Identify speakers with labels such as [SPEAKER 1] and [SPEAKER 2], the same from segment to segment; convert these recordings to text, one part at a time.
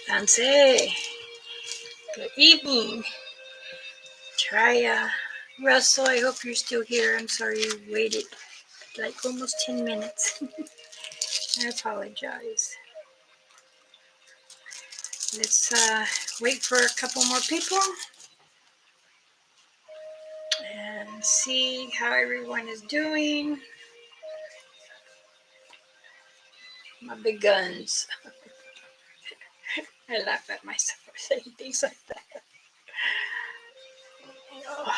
[SPEAKER 1] Danse, good evening. Traya, Russell, I hope you're still here. I'm sorry you waited like almost 10 minutes. I apologize. Let's wait for a couple more people and see how everyone is doing. My big guns. I laugh at myself for saying things like that. Oh,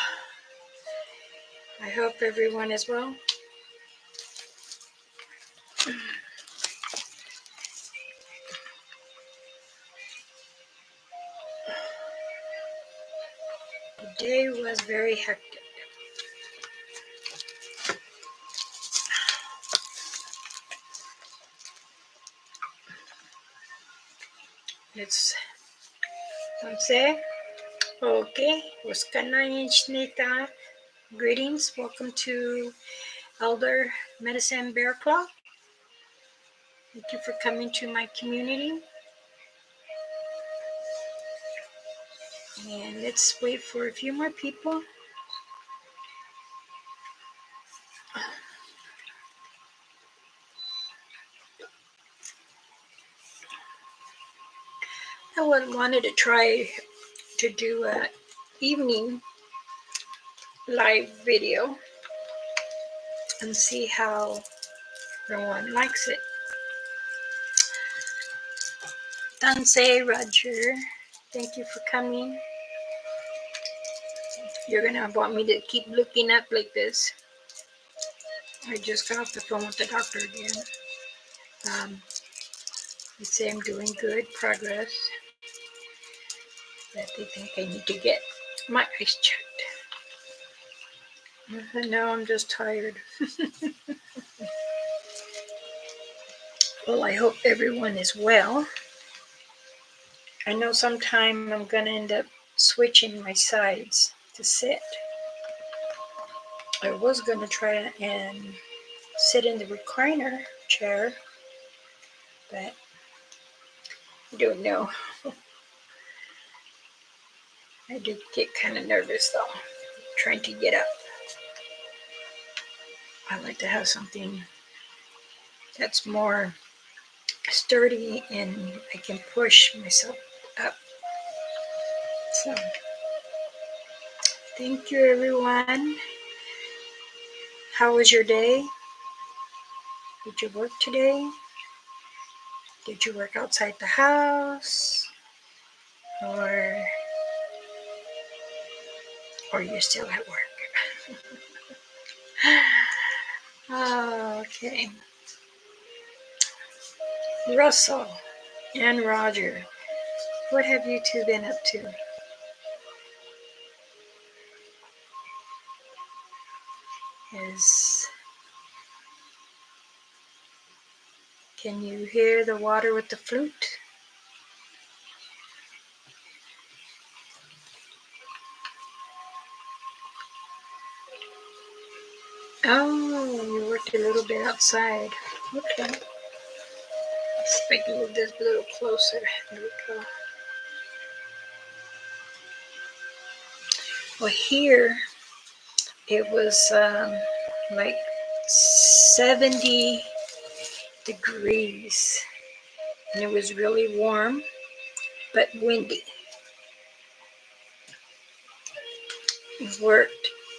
[SPEAKER 1] I hope everyone is well. The day was very hectic. Let's say, okay, Nita. Greetings, welcome to Elder Medicine Bear Claw. Thank you for coming to my community. And let's wait for a few more people. I wanted to try to do an evening live video and see how everyone likes it. Danse, Roger, thank you for coming. You're gonna want me to keep looking up like this. I just got off the phone with the doctor again. They say I'm doing good progress, that they think I need to get my eyes checked. No, I'm just tired. Well, I hope everyone is well. I know sometime I'm going to end up switching my sides to sit. I was going to try and sit in the recliner chair, but I don't know. I do get kind of nervous though, trying to get up. I like to have something that's more sturdy and I can push myself up. So, thank you everyone. How was your day? Did you work today? Did you work outside the house? Or you're still at work? Okay. Russell and Roger, what have you two been up to? Can you hear the water with the flute? Oh, you worked a little bit outside. Okay. Let's see if I can move this a little closer. There we go. Well, here it was like 70 degrees. And it was really warm, but windy.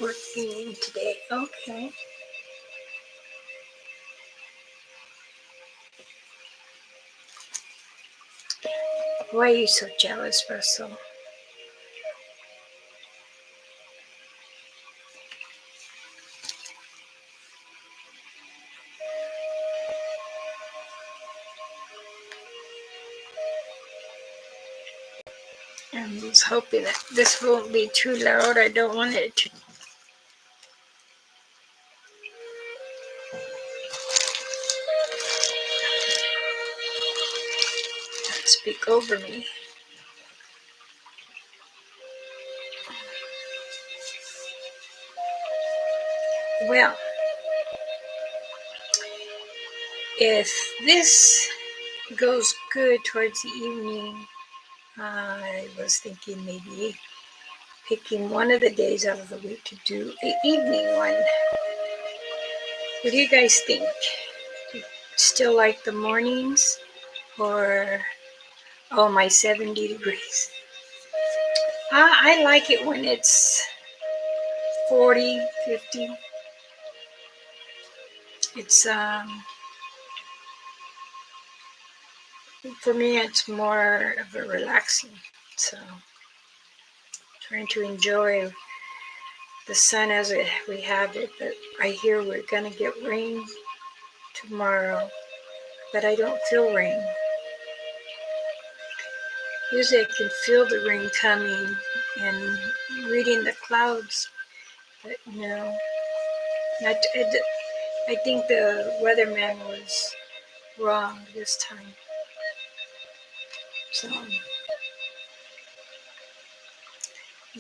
[SPEAKER 1] Working today. Okay. Why are you so jealous, Russell? I'm just hoping that this won't be too loud. I don't want it to speak over me. Well, if this goes good towards the evening, I was thinking maybe picking one of the days out of the week to do an evening one. What do you guys think? Still like the mornings, or my 70 degrees? I like it when it's 40, 50. It's for me it's more of a relaxing. So trying to enjoy the sun as we have it. But I hear we're gonna get rain tomorrow, but I don't feel rain. Usually I can feel the rain coming and reading the clouds, but no. I think the weatherman was wrong this time. So,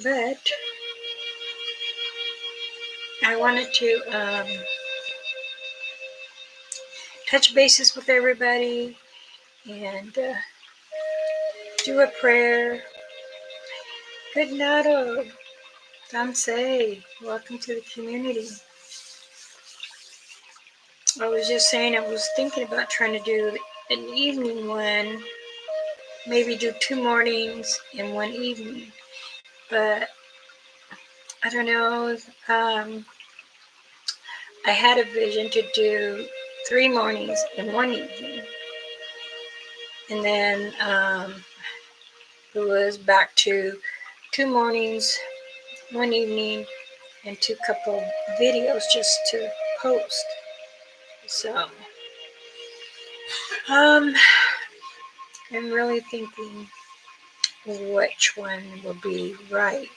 [SPEAKER 1] but I wanted to touch bases with everybody and do a prayer. Good night, Danse. Welcome to the community. I was just saying I was thinking about trying to do an evening one, maybe do 2 mornings and 1 evening. But I don't know. I had a vision to do 3 mornings and 1 evening. And then it was back to 2 mornings, 1 evening, and 2 couple videos just to post. So I'm really thinking which one will be right.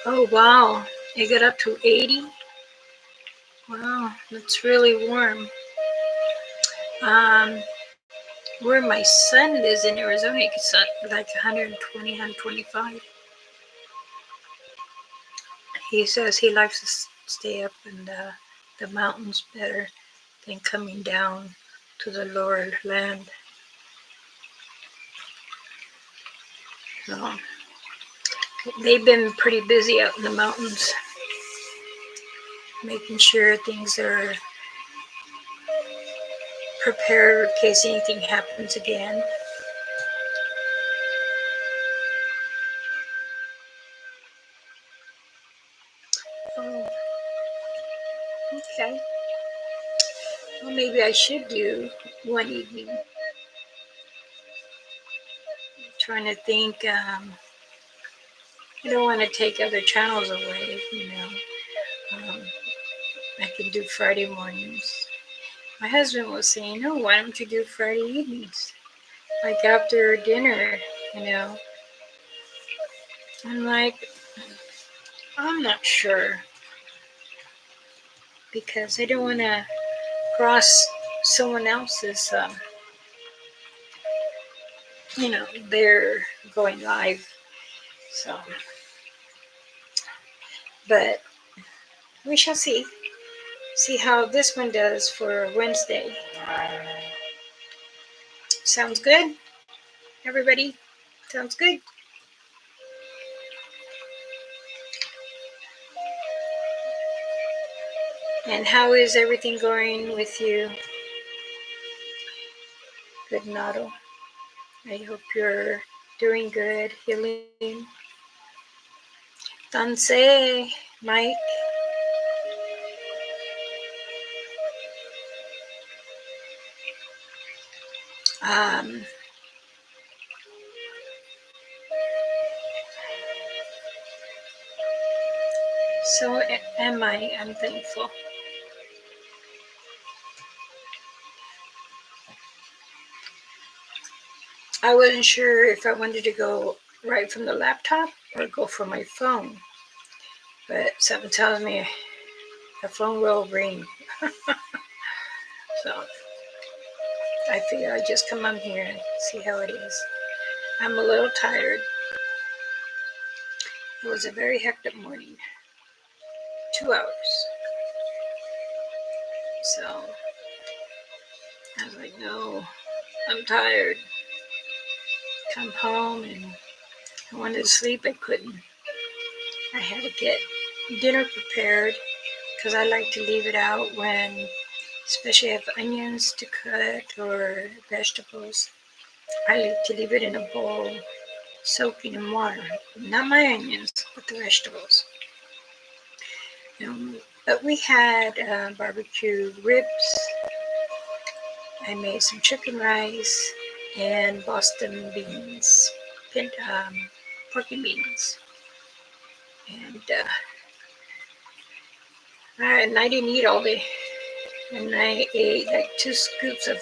[SPEAKER 1] Oh wow, it got up to 80. Wow, that's really warm. Where my son lives in Arizona, it gets like 120, 125. He says he likes to stay up in the mountains better than coming down to the lower land. So they've been pretty busy out in the mountains, making sure things are prepared in case anything happens again. Oh, okay. Well, maybe I should do 1 evening. I'm trying to think. I don't want to take other channels away, I can do Friday mornings. My husband was saying, "Oh, why don't you do Friday evenings? Like after dinner. I'm like, I'm not sure. Because I don't want to cross someone else's, they're going live. So, but we shall see. See how this one does for Wednesday. Sounds good, everybody? Sounds good? And how is everything going with you? Good, Nado. I hope you're doing good, healing. Danse, Mike. So am I. I'm thankful. I wasn't sure if I wanted to go right from the laptop or go from my phone. But something tells me the phone will ring. So I figure I'd just come on here and see how it is. I'm a little tired. It was a very hectic morning. 2 hours. So I was like, no, I'm tired. Come home and I wanted to sleep. I couldn't. I had to get dinner prepared because I like to leave it out when, especially if I have onions to cut or vegetables. I like to leave it in a bowl soaking in water. Not my onions, but the vegetables. But we had barbecue ribs. I made some chicken rice and Boston beans, pork and beans. And I didn't eat all day. And I ate like 2 scoops of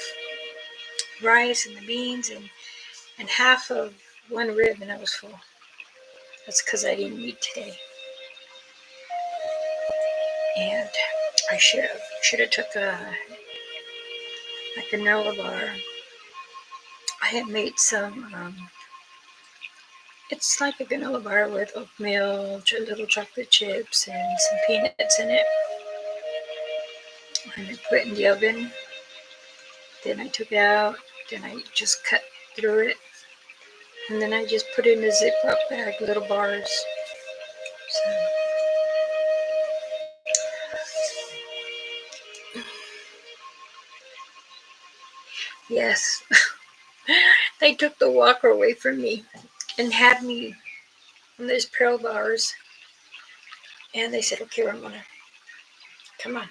[SPEAKER 1] rice and the beans and half of one rib, and I was full. That's because I didn't eat today. And I should have took a granola bar. I had made some. It's like a granola bar with oatmeal, little chocolate chips, and some peanuts in it. And I put it in the oven. Then I took it out. Then I just cut through it. And then I just put it in a Ziploc bag, little bars. So, yes, they took the walker away from me and had me on these Pearl bars. And they said, okay, Ramona, come on.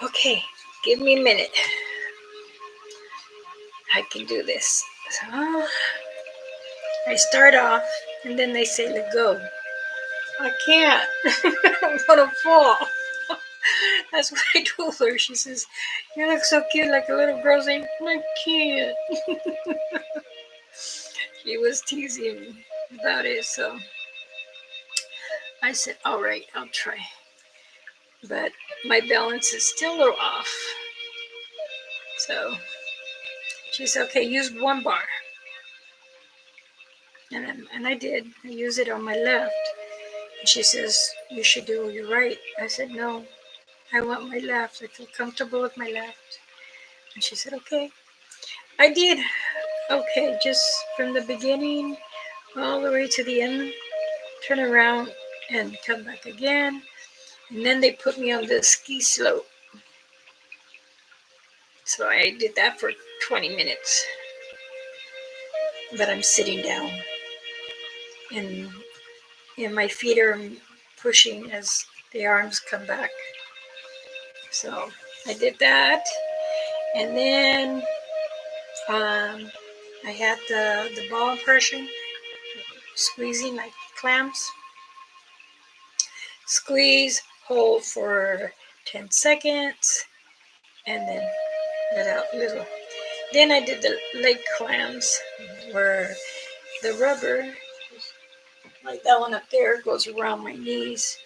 [SPEAKER 1] Okay, give me a minute. I can do this. So I start off, and then they say, let go. I can't. I'm going to fall. That's what I told her. She says, you look so cute like a little girl saying, I can't. She was teasing me about it, so I said, all right, I'll try. But my balance is still a little off. So she said, okay, use one bar. And I did. I used it on my left. And she says, you should do your right. I said, no, I want my left. I feel comfortable with my left. And she said, okay. I did. Okay, just from the beginning all the way to the end, turn around and come back again. And then they put me on the ski slope. So I did that for 20 minutes. But I'm sitting down. And my feet are pushing as the arms come back. So I did that. And then I had the ball impression, squeezing like clams. Squeeze, hold for 10 seconds, and then let out a little. Then I did the leg clams, where the rubber, like that one up there, goes around my knees,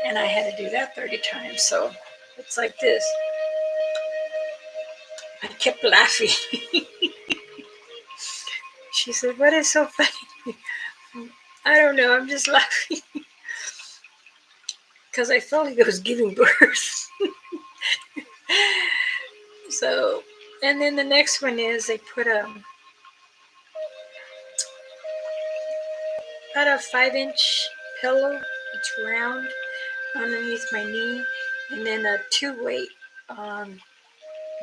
[SPEAKER 1] and I had to do that 30 times. So it's like this. I kept laughing. She said, what is so funny? I don't know, I'm just laughing. Because I felt like I was giving birth. So, and then the next one is they put about a 5-inch pillow. It's round underneath my knee, and then a 2-weight on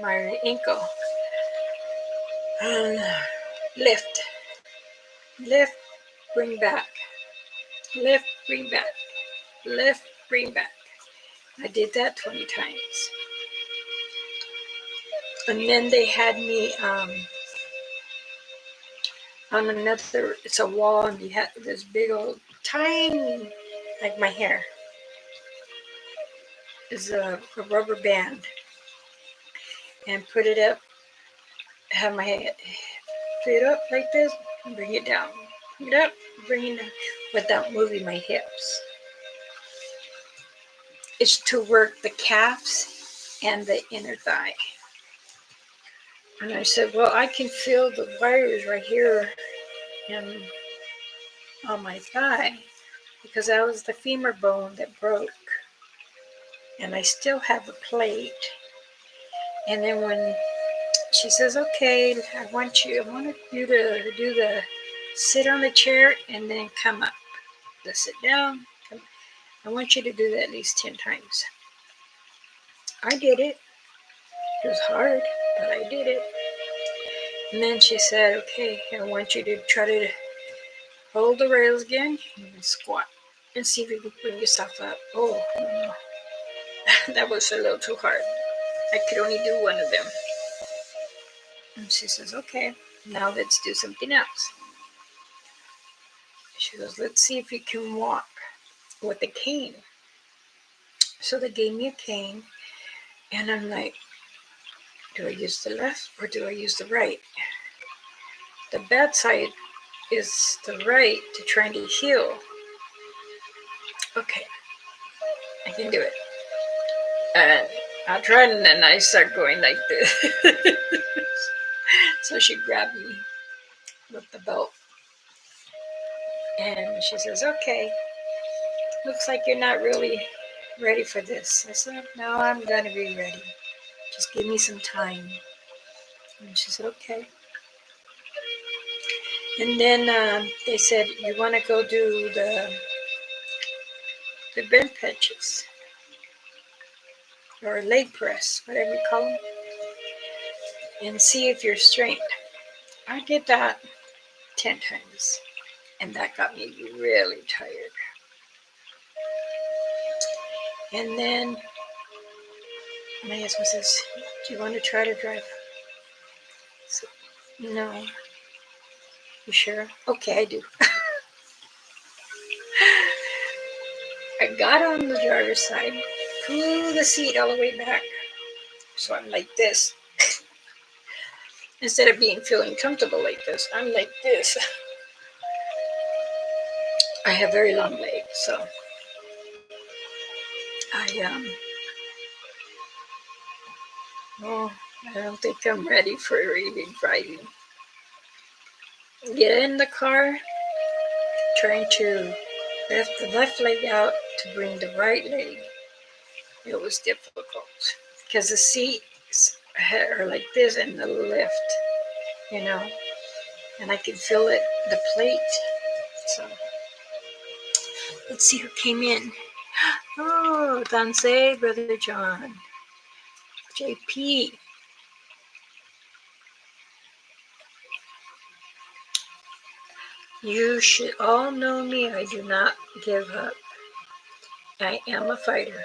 [SPEAKER 1] my ankle. Lift, lift, bring back, lift, bring back, lift, bring back. I did that 20 times. And then they had me on another, it's a wall, and you had this big old, tiny, like my hair, is a rubber band. And put it up, have my head, put it up like this, and bring it down. Bring it up, bring it down, without moving my hips. It's to work the calves and the inner thigh. And I said, well, I can feel the wires right here and on my thigh, because that was the femur bone that broke. and I still have a plate. And then when she says, okay, I want you to do the sit on the chair and then come up. The sit down. I want you to do that at least 10 times. I did it. It was hard, but I did it. And then she said, okay, I want you to try to hold the rails again and squat and see if you can bring yourself up. Oh, no. That was a little too hard. I could only do one of them. And she says, okay, now let's do something else. She goes, let's see if you can walk with a cane. So they gave me a cane, and I'm like, do I use the left or do I use the right? The bad side is the right to try to heal. Okay, I can do it. And I tried, and then I start going like this. So she grabbed me with the belt, and she says, okay, looks like you're not really ready for this. I said, no, I'm gonna be ready. Just give me some time. And she said, okay. And then they said, you want to go do the bench pitches or leg press, whatever you call them, and see if you're straight. I did that 10 times, and that got me really tired. And then my husband says, do you want to try to drive? I said, no. You sure? Okay, I do. I got on the driver's side, pulled the seat all the way back. So I'm like this. Instead of feeling comfortable like this, I'm like this. I have very long legs, so oh, I don't think I'm ready for even driving. Get in the car, trying to lift the left leg out to bring the right leg. It was difficult because the seats are like this and the lift, you know, and I could feel it, the plate. So let's see who came in. Oh, Danse, Brother John. JP. You should all know me. I do not give up. I am a fighter.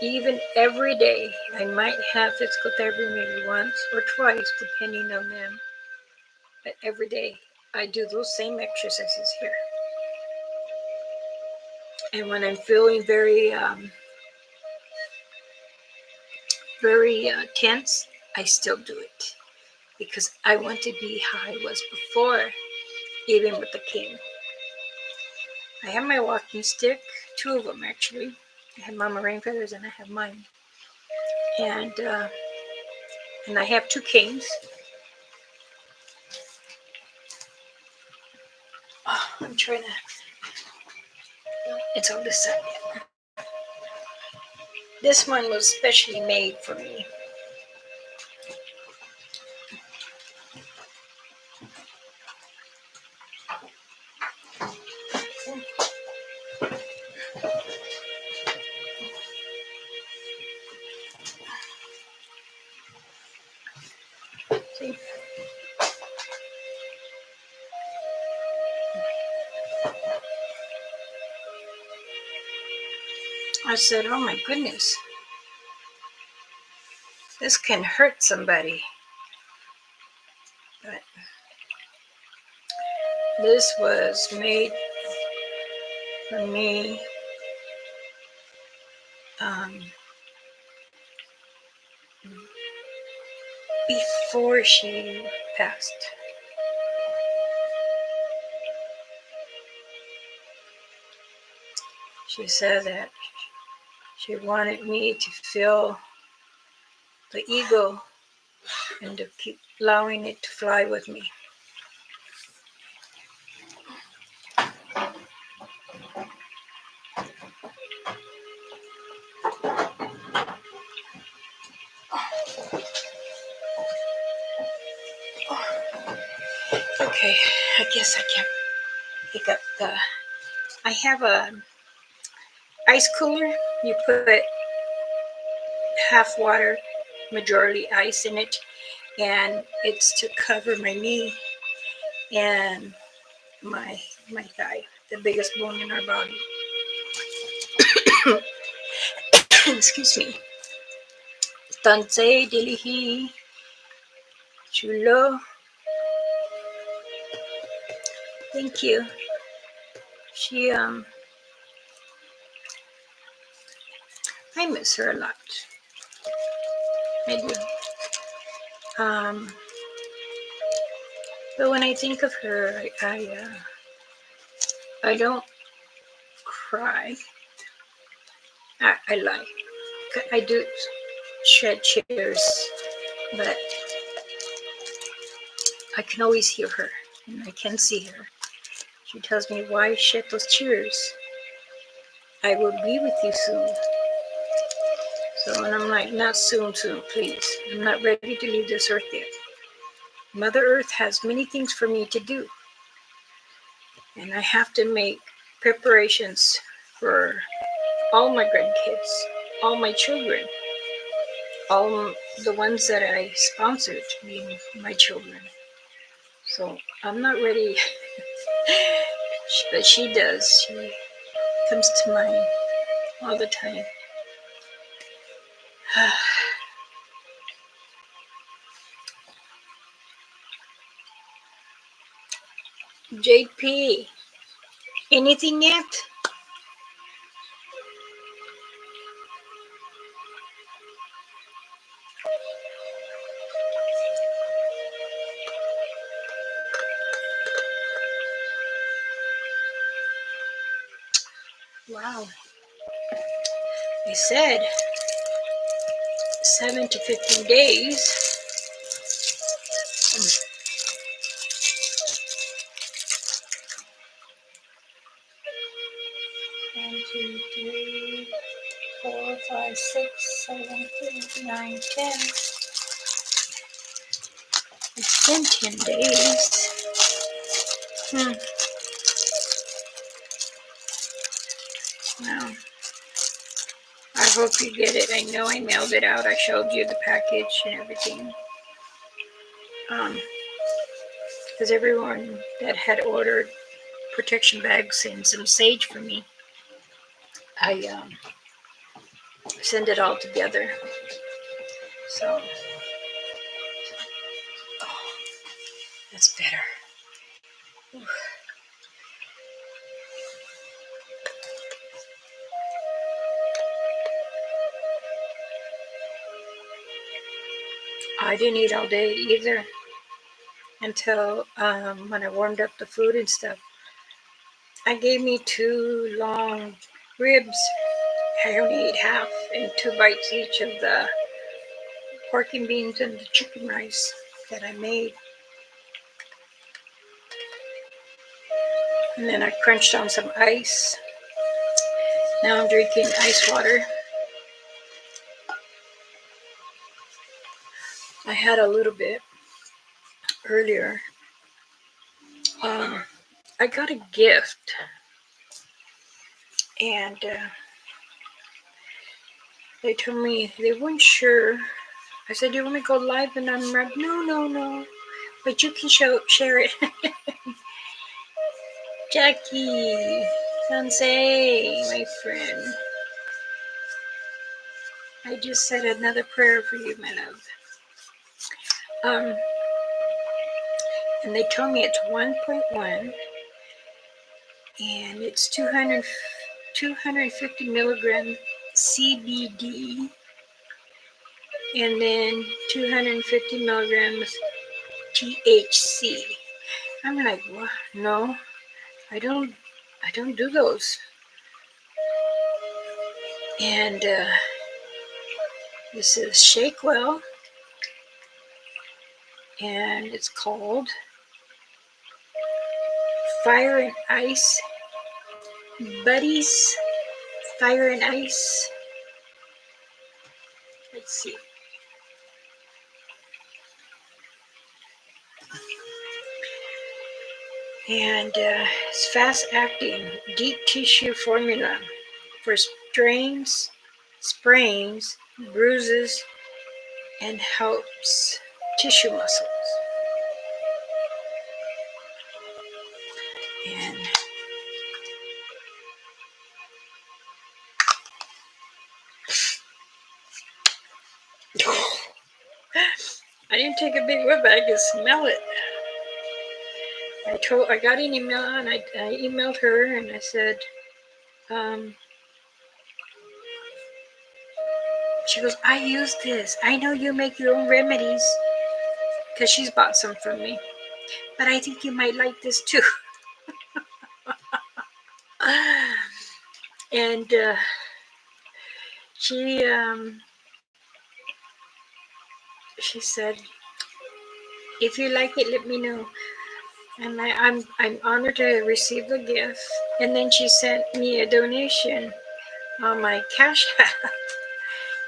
[SPEAKER 1] Even every day, I might have physical therapy maybe once or twice, depending on them. But every day, I do those same exercises here. And when I'm feeling very tense, I still do it because I want to be how I was before, even with the cane. I have my walking stick, 2 of them actually. I have Mama Rainfeather's and I have mine. And I have 2 canes. Oh, I'm trying to. It's on this side. This one was specially made for me. See? I said, oh my goodness, this can hurt somebody. But this was made for me before she passed. She said that she wanted me to feel the eagle and to keep allowing it to fly with me. Okay, I guess I can pick up the. I have a ice cooler. You put half water, majority ice in it, and it's to cover my knee and my thigh, the biggest bone in our body. Excuse me. Tansei dilihi chulo. Thank you. She I miss her a lot. I do. But when I think of her, I don't cry. I lie. I do shed tears, but I can always hear her and I can see her. She tells me, why shed those tears? I will be with you soon. So, and I'm like, not soon, please. I'm not ready to leave this earth yet. Mother Earth has many things for me to do. And I have to make preparations for all my grandkids, all my children, all the ones that I sponsored being my children. So I'm not ready, but she does. She comes to mind all the time. JP, anything yet? Wow. They said 7 to 15 days. 1, 2, 3, 4, 5, 6, 7, 8, 9, 10. It's been 10 days. Wow. I hope you get it. I know I mailed it out. I showed you the package and everything. Because everyone that had ordered protection bags and some sage for me, I send it all together. So, oh, that's better. Oof. I didn't eat all day either until when I warmed up the food and stuff. I gave me 2 long ribs. I only ate half and 2 bites each of the pork and beans and the chicken rice that I made. And then I crunched on some ice. Now I'm drinking ice water. I had a little bit earlier. I got a gift, and they told me they weren't sure. I said, "Do you want me to go live?" And I'm like, "No, but you can share it." Jackie, Sansei, my friend. I just said another prayer for you, my love. And they told me it's 1.1, and it's 250 milligram CBD, and then 250 milligrams THC. I'm like, what? No, I don't do those. And this is Shake Well, and it's called Fire and Ice Buddies. Fire and Ice. Let's see. And it's fast-acting, deep tissue formula for strains, sprains, bruises, and helps tissue muscles. And I didn't take a big whiff, but I could smell it. I got an email, and I emailed her, and I said, she goes, I use this. I know you make your own remedies, because she's bought some from me. But I think you might like this too. And she said, if you like it, let me know. And I'm honored to receive the gift. And then she sent me a donation on my Cash App.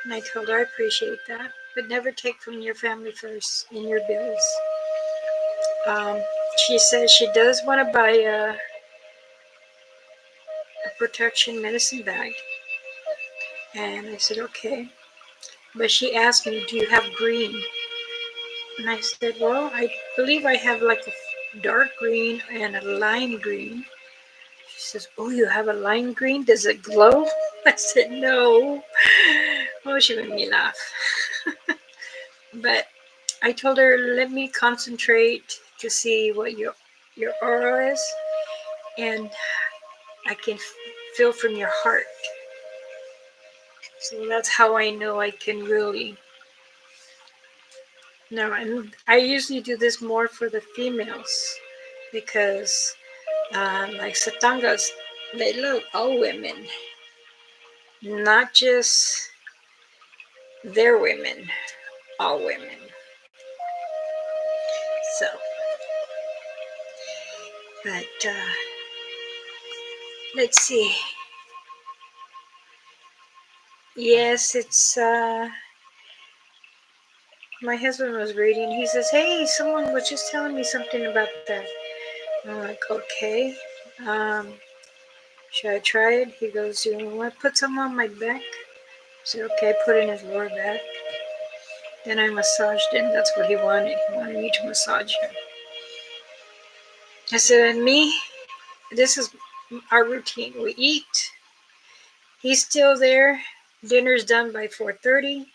[SPEAKER 1] And I told her I appreciate that, but never take from your family first in your bills. She says she does want to buy a protection medicine bag. And I said, okay. But she asked me, do you have green? And I said, well, I believe I have like a dark green and a lime green. She says, oh, you have a lime green? Does it glow? I said, no. Oh, she made me laugh. But I told her, let me concentrate to see what your aura is. And I can feel from your heart. So that's how I know I can really. No, and I usually do this more for the females because, like Satangas, they love all women, not just their women, all women. So, but let's see. Yes, it's my husband was reading. He says, "Hey, someone was just telling me something about that." I'm like, "Okay, um, should I try it?" He goes, "You want to put some on my back?" I said, "Okay." I put in his lower back. Then I massaged him. That's what he wanted. He wanted me to massage him. I said, "And me, this is our routine. We eat. He's still there. Dinner's done by 4:30,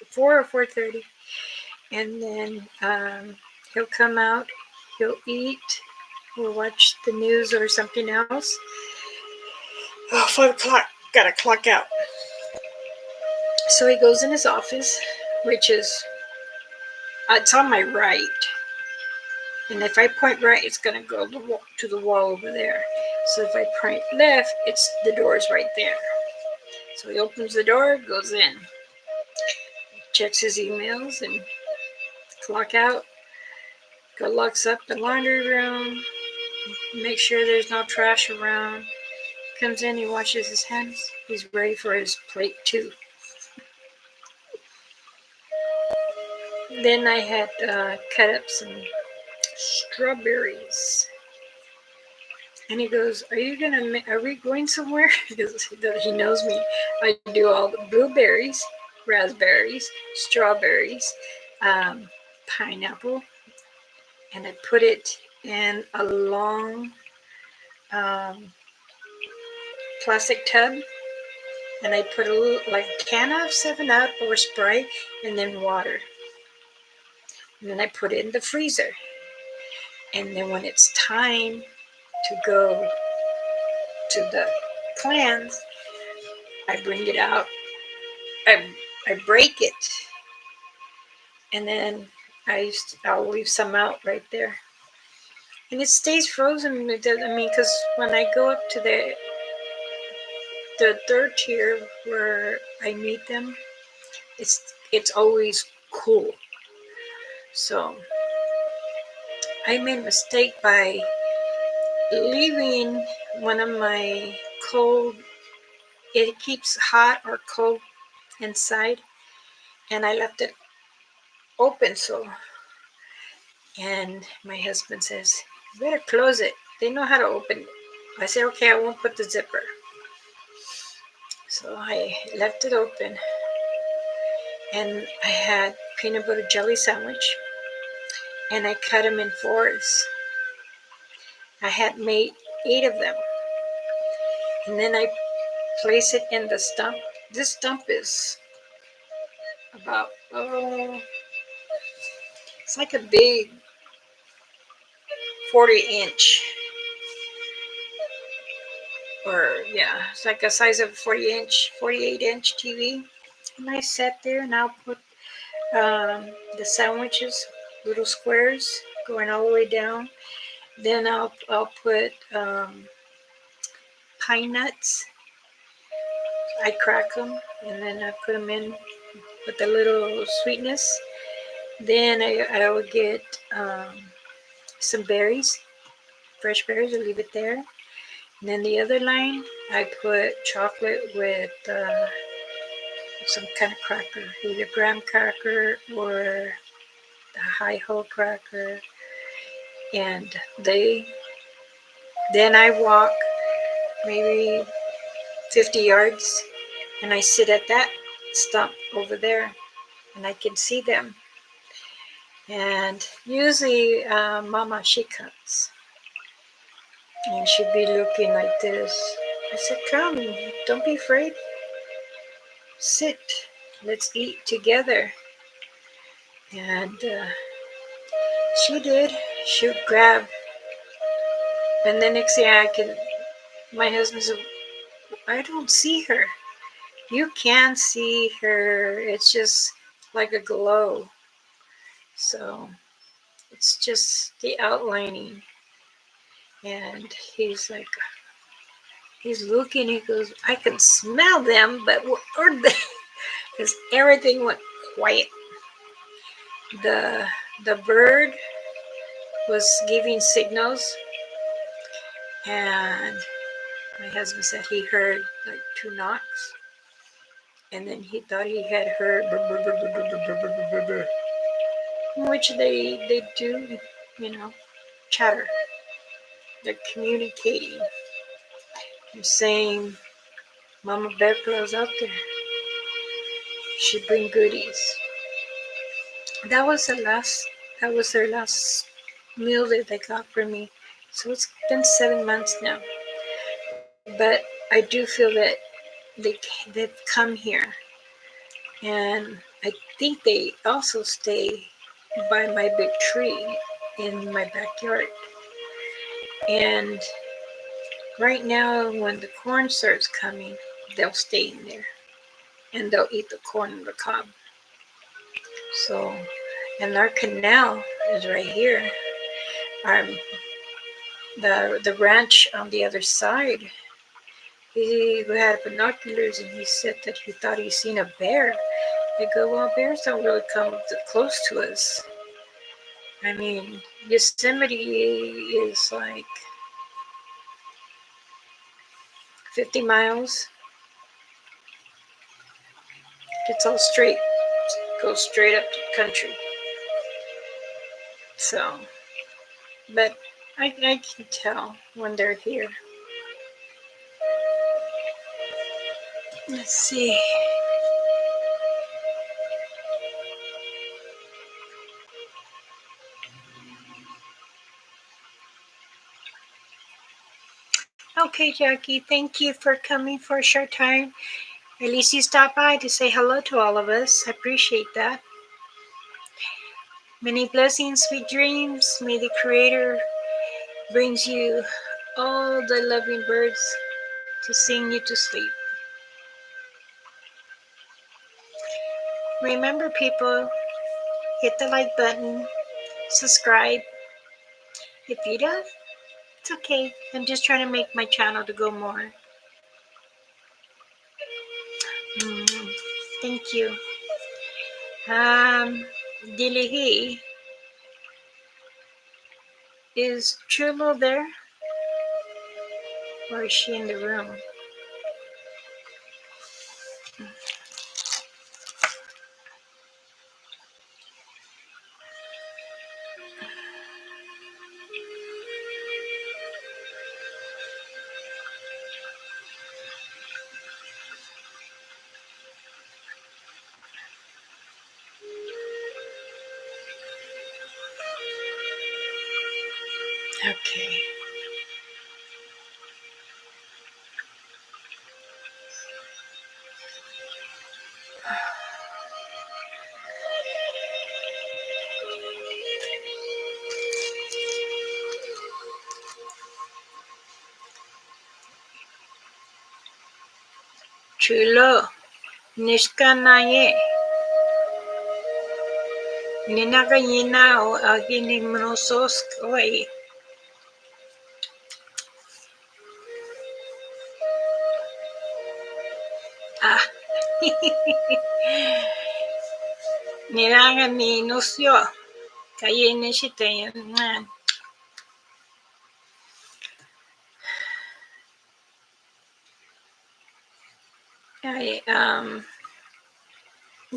[SPEAKER 1] 4 or 4:30, and then he'll come out. He'll eat. We'll watch the news or something else. Oh, 5 o'clock. Gotta clock out. So he goes in his office, which is it's on my right. And if I point right, it's going to go to the wall over there. So if I point left, the door's right there. So he opens the door, goes in, checks his emails, and clock out. Locks up the laundry room, make sure there's no trash around. Comes in, he washes his hands. He's ready for his plate too. Then I had cut up some strawberries. And he goes, are we going somewhere? Because he knows me. I do all the blueberries, raspberries, strawberries, pineapple, and I put it in a long plastic tub, and I put a little, like a can of 7-Up or Sprite, and then water. And then I put it in the freezer. And then when it's time to go to the clans, I bring it out. I break it, and then I'll leave some out right there, and it stays frozen. Because when I go up to the third tier where I meet them, it's always cool. So I made a mistake by leaving one of my cold. It keeps hot or cold inside, and I left it open. And my husband says, You better close it. They know how to open it. I said, okay, I won't put the zipper. So I left it open, and I had peanut butter jelly sandwich, and I cut them in fours. I had made 8 of them, and then I place it in the stump. This stump is about, oh, it's like a big 40-inch, or yeah, it's like a size of 40-inch, 48-inch TV. And I sat there, and I'll put the sandwiches, little squares, going all the way down. Then I'll put pine nuts. I crack them, and then I put them in with a little sweetness. Then I would get some berries, fresh berries. I leave it there. And then the other line, I put chocolate with some kind of cracker, either graham cracker or the high ho cracker. And then I walk maybe 50 yards, and I sit at that stump over there, and I can see them. And usually, Mama, she comes, and she'd be looking like this. I said, come, don't be afraid. Sit, let's eat together. And she did. She would grab, and the next thing my husband said, I don't see her. You can see her. It's just like a glow. So it's just the outlining. And he's looking, he goes, I can smell them, but where are they? Because everything went quiet. The the bird was giving signals, and my husband said he heard like 2 knocks, and then he thought he had heard brr, brr, brr, brr, brr, brr, brr, brr, brr, which they do, chatter. They're communicating and saying, Mama Bear Girl's out there. She bring goodies. That was their last meal that they got for me. So it's been 7 months now. But I do feel that they've come here, and I think they also stay by my big tree in my backyard. And right now, when the corn starts coming, they'll stay in there, and they'll eat the corn on the cob. So, and our canal is right here. Um, the ranch on the other side. He had binoculars, and he said that he thought he seen a bear. I go, well, bears don't really come up close to us. I mean, Yosemite is like 50 miles. It's all straight, goes straight up to the country. So, but I can tell when they're here. Let's see. Okay, Jackie, thank you for coming for a short time. At least you stopped by to say hello to all of us. I appreciate that. Many blessings, sweet dreams. May the Creator brings you all the loving birds to sing you to sleep. Remember, people, hit the like button, subscribe. If you don't, it's okay. I'm just trying to make my channel to go more. Thank you. Dilihi, is Chulo there? Or is she in the room? Okay. Chulo. Nishkanaye. Ninakayina o aginimosos koy. Ah. Niranga ni nusyo. Kaye nishite.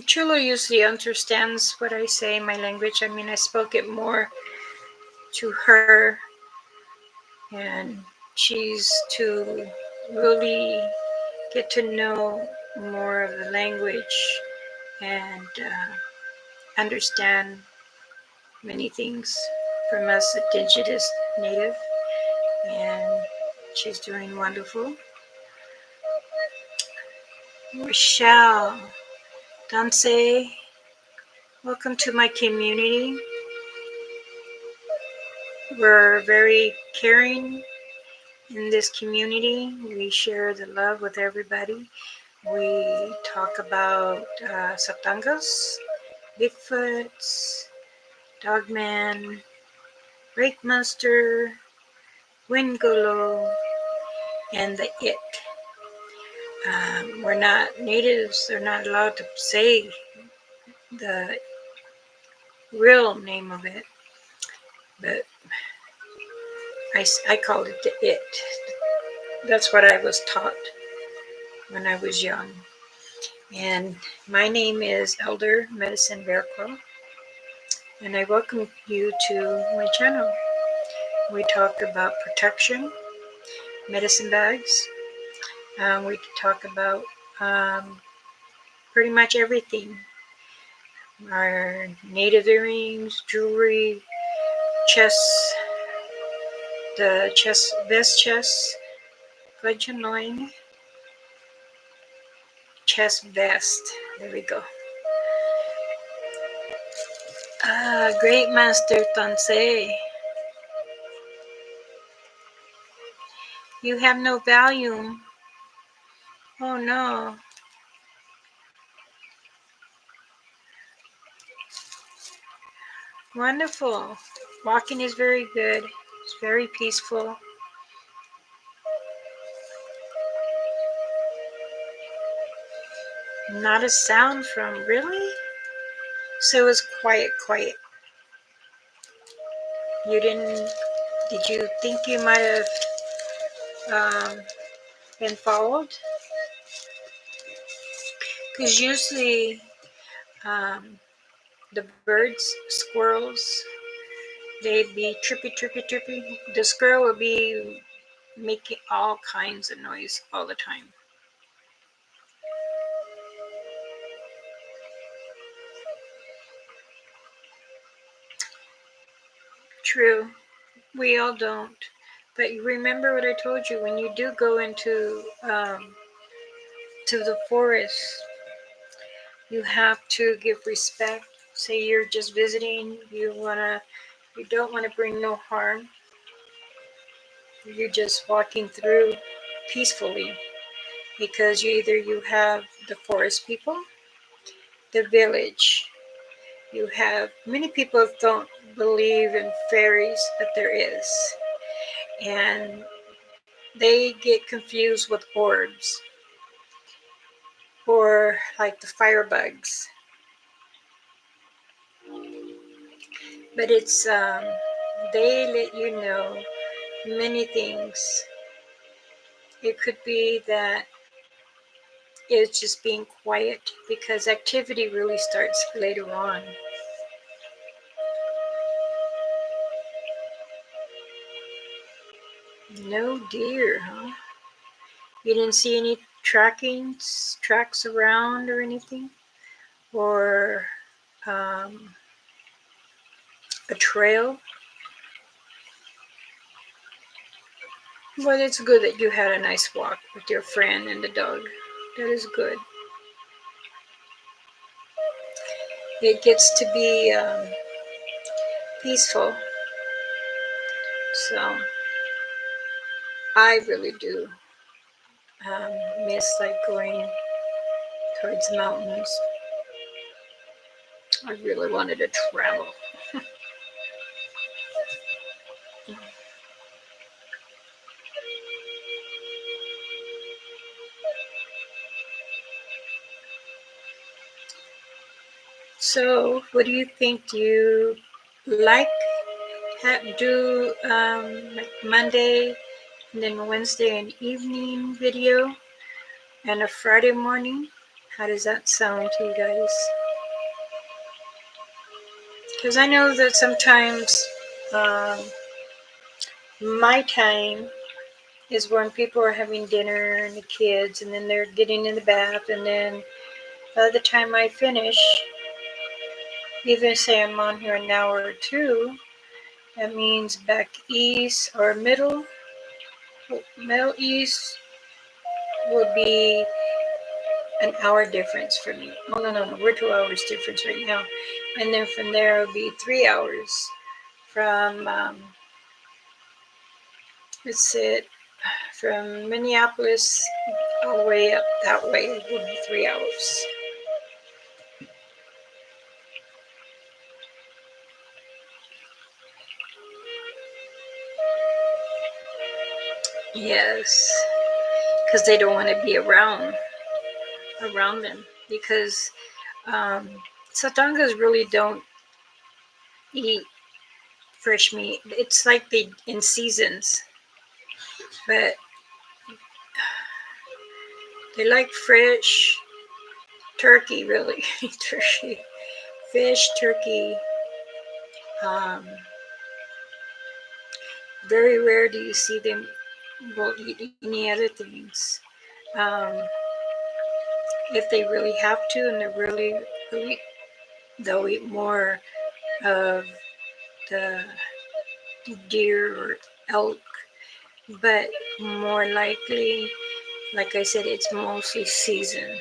[SPEAKER 1] Chulo usually understands what I say, my language. I mean, I spoke it more to her, and she's to really get to know more of the language and understand many things from us indigenous native, and she's doing wonderful. Rochelle, Danse, welcome to my community. We're very caring in this community. We share the love with everybody. We talk about Satangas, Bigfoots, Dogman, Rake Monster, Wingolo, and the It. We're not natives, they're not allowed to say the real name of it, but I called it the It. That's what I was taught when I was young. And my name is Elder Medicine Verqua, and I welcome you to my channel. We talk about protection, medicine bags. We talk about pretty much everything. Our native earrings, jewelry, chests, the chest, vest chests, Glenchanoin, chest vest. There we go. Great Master Tansei. You have no volume. Oh no. Wonderful. Walking is very good. It's very peaceful. Not a sound from, really? So it was quiet, quiet. You didn't, did you think you might have been followed? Because usually the birds, squirrels, they'd be trippy, trippy, trippy. The squirrel would be making all kinds of noise all the time. True, we all don't. But you remember what I told you, when you do go into to the forest, you have to give respect. Say you're just visiting, you don't want to bring no harm. You're just walking through peacefully, because you have the forest people, the village. You have many people don't believe in fairies, but there is, and they get confused with orbs or like the firebugs. But it's they let you know many things. It could be that it's just being quiet, because activity really starts later on. No deer, huh? You didn't see any tracks around or anything? Or a trail? Well, it's good that you had a nice walk with your friend and the dog. That is good. It gets to be peaceful. So I really do miss like going towards the mountains. I really wanted to travel. So, what do you think? Do you like do like Monday and then Wednesday an evening video and a Friday morning? How does that sound to you guys? Because I know that sometimes um, my time is when people are having dinner and the kids, and then they're getting in the bath, and then by the time I finish, even say I'm on here an hour or two, that means back east or Middle East would be an hour difference for me. Oh, no, we're 2 hours difference right now. And then from there, it would be 3 hours. From, let's say, from Minneapolis all the way up that way would be 3 hours. Yes, because they don't want to be around them. Because Satangas really don't eat fresh meat. It's like they in seasons, but they like fresh turkey, really. Turkey, fish, turkey. Um, very rare do you see them will eat any other things. Um, if they really have to, and they're really, they'll eat more of the deer or elk, but more likely, like I said, it's mostly season.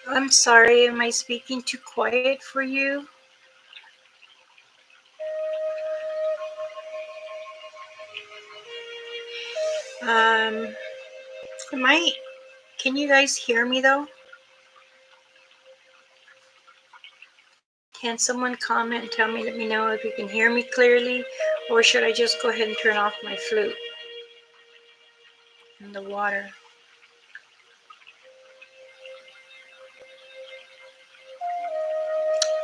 [SPEAKER 1] I'm sorry, am I speaking too quiet for you? Um, am I, can you guys hear me though? Can someone comment and tell me, let me know if you can hear me clearly, or should I just go ahead and turn off my flute in the water?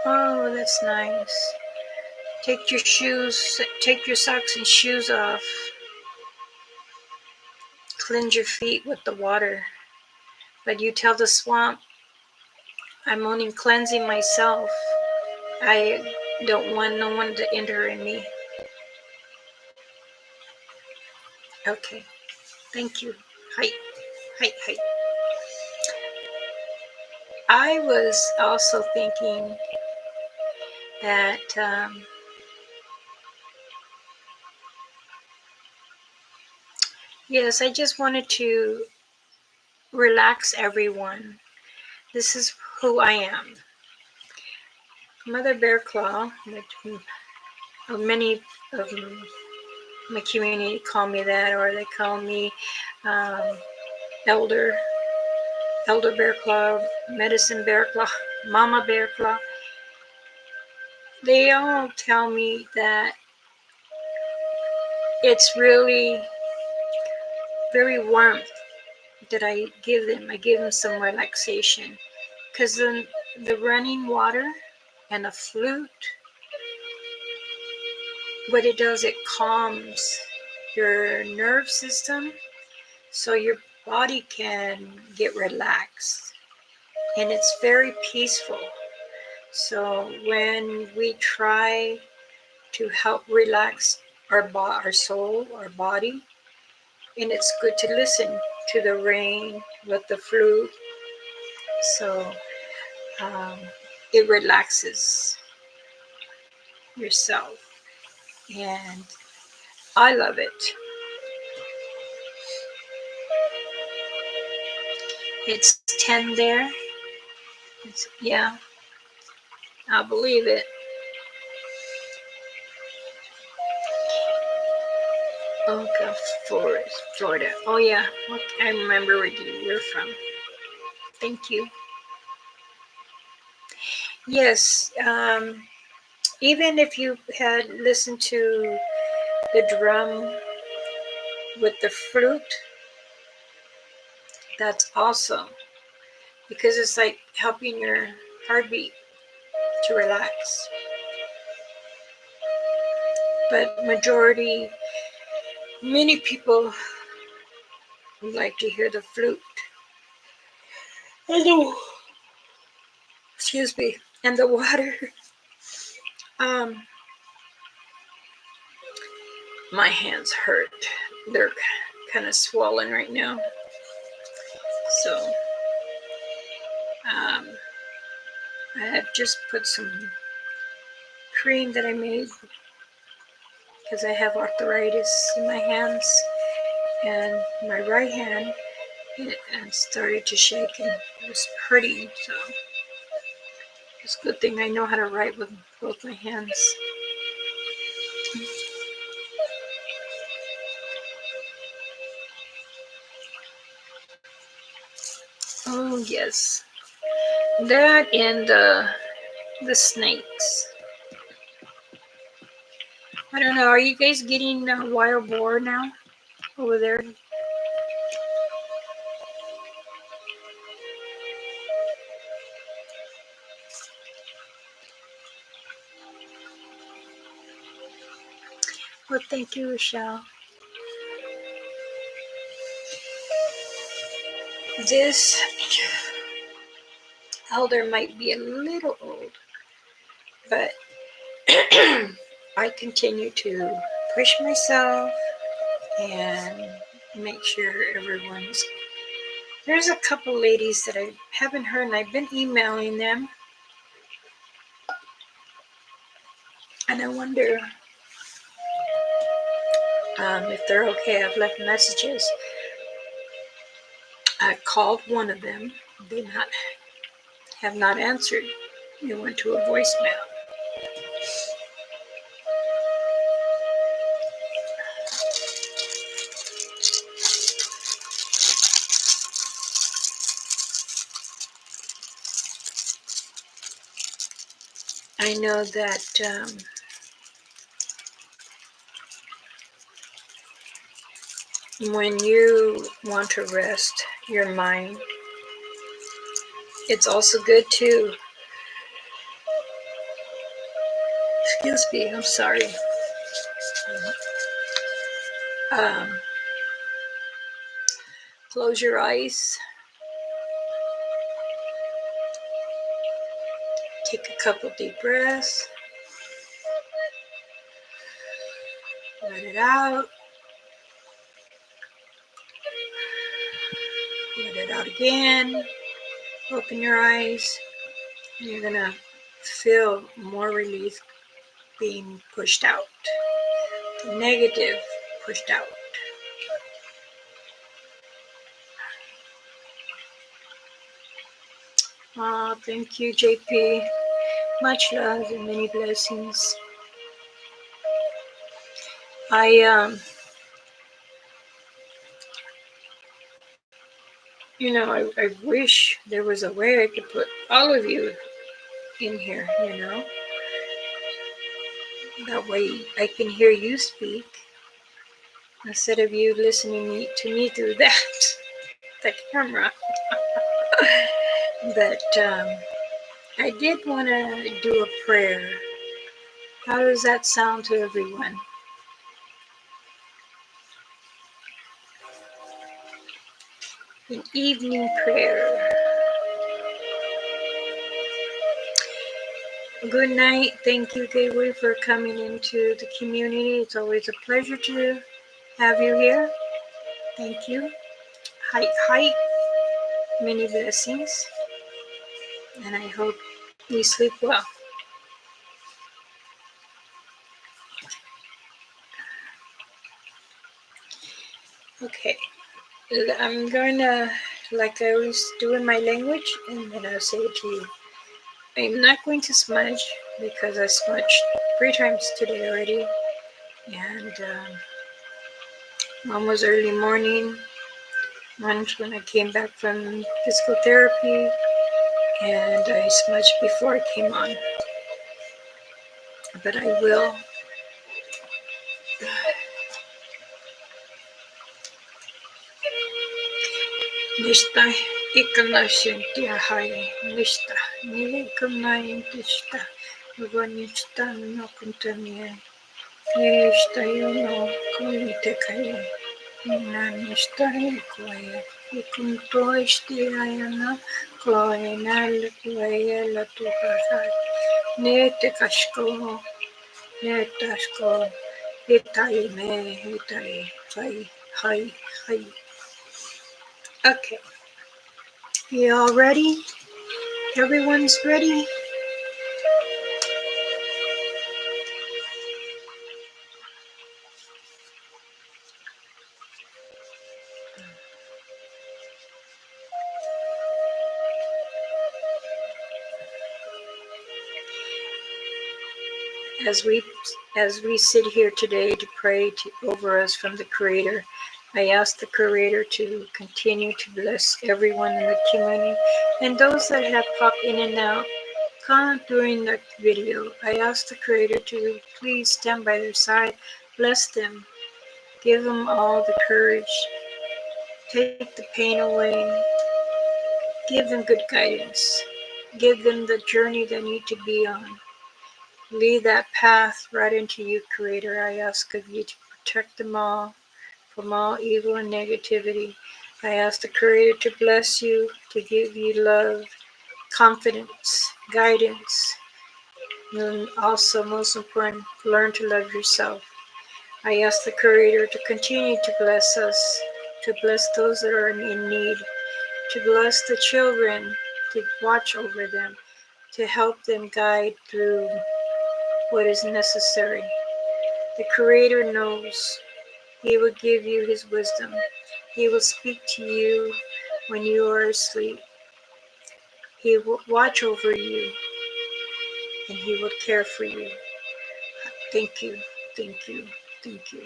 [SPEAKER 1] Oh, that's nice. Take your socks and shoes off. Cleanse your feet with the water. But you tell the swamp, I'm only cleansing myself. I don't want no one to enter in me. Okay, thank you. Hi, hi, hi. I was also thinking that yes, I just wanted to relax everyone. This is who I am. Mother Bear Claw, which many of my community call me that, or they call me um, Elder, Elder Bear Claw, Medicine Bear Claw, Mama Bear Claw. They all tell me that it's really very warmth that I give them. I give them some relaxation. Because the running water and the flute, what it does, it calms your nerve system so your body can get relaxed. And it's very peaceful. So when we try to help relax our soul, our body, and it's good to listen to the rain with the flute So it relaxes yourself, and I love it. It's 10 there. Yeah, I believe it. Okay, Florida. Oh yeah, I remember where you were from. Thank you. Yes, even if you had listened to the drum with the flute, that's awesome because it's like helping your heartbeat to relax. But many people would like to hear the flute. And excuse me, and the water. Um, my hands hurt. They're kind of swollen right now. So I have just put some cream that I made because I have arthritis in my hands, and my right hand it started to shake and it was hurting. So it's a good thing I know how to write with both my hands. Oh yes, that and the snakes. I don't know. Are you guys getting wild boar now over there? Well, thank you, Rochelle. This elder might be a little old, but I continue to push myself and make sure everyone's. There's a couple ladies that I haven't heard, and I've been emailing them, and I wonder if they're okay. I've left messages. I called one of them. They have not answered. They went to a voicemail. I know that when you want to rest your mind, it's also good to, excuse me, I'm sorry, um, close your eyes, take a couple deep breaths, let it out, let it out again, open your eyes, and you're gonna feel more relief being pushed out, the negative pushed out. Oh, thank you, JP. Much love and many blessings. I I wish there was a way I could put all of you in here, That way I can hear you speak instead of you listening to me through the camera. But I did want to do a prayer. How does that sound to everyone? An evening prayer. Good night. Thank you, Gateway, for coming into the community. It's always a pleasure to have you here. Thank you. Hi. Many blessings. and I hope you sleep well. Okay, I'm going to, like I always do in my language, and then I'll say it to you. I'm not going to smudge because I smudged 3 times today already, and one was early morning, one's when I came back from physical therapy, and I smudged before I came on. But I will. Nishta ikanashintia hai nishta nilikanayintishta vanishta nokuntania nishta yono kunitekaye nanishta ikoye ikunto ishtiayana koye nalikoye latuhasai netekashko netashko hitai me hitai hai hai. Okay, you all ready? Everyone's ready? As we sit here today to pray over us from the Creator, I ask the Creator to continue to bless everyone in the community and those that have popped in and out. Comment during the video. I ask the Creator to please stand by their side, bless them, give them all the courage, take the pain away, give them good guidance, give them the journey they need to be on. Lead that path right into you, Creator. I ask of you to protect them all from all evil and negativity. I ask the Creator to bless you, to give you love, confidence, guidance, and also, most important, learn to love yourself. I ask the Creator to continue to bless us, to bless those that are in need, to bless the children, to watch over them, to help them guide through what is necessary. The Creator knows. He will give you His wisdom. He will speak to you when you are asleep. He will watch over you, and He will care for you. Thank you, thank you, thank you.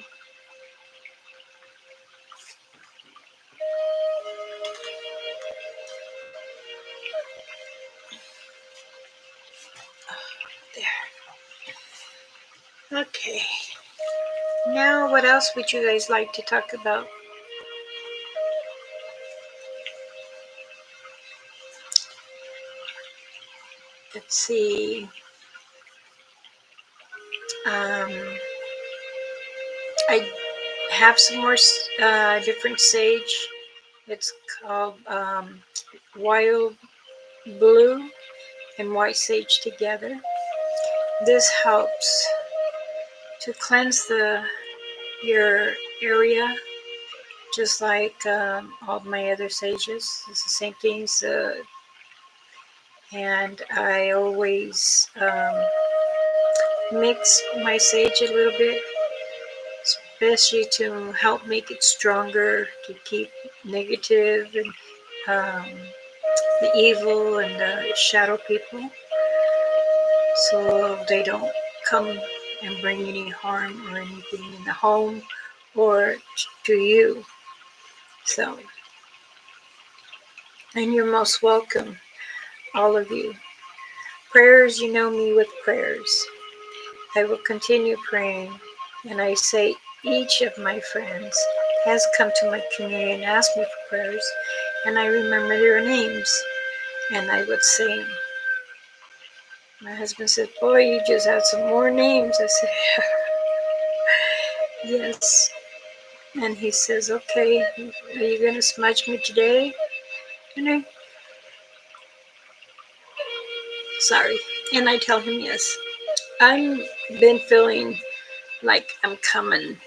[SPEAKER 1] There. Okay. Now, what else would you guys like to talk about? Let's see. I have some more different sage. It's called wild blue and white sage together. This helps to cleanse your area, just like all my other sages. It's the same things, and I always mix my sage a little bit, especially to help make it stronger, to keep negative and the evil and the shadow people, so they don't come and bring any harm or anything in the home or to you. So, and you're most welcome, all of you. Prayers, you know me with prayers. I will continue praying, and I say each of my friends has come to my community and asked me for prayers, and I remember their names, and I would say them. My husband said, "Boy, you just had some more names." I said, "Yes." And he says, "Okay, are you going to smudge me today?" And sorry. And I tell him, yes. I've been feeling like I'm coming.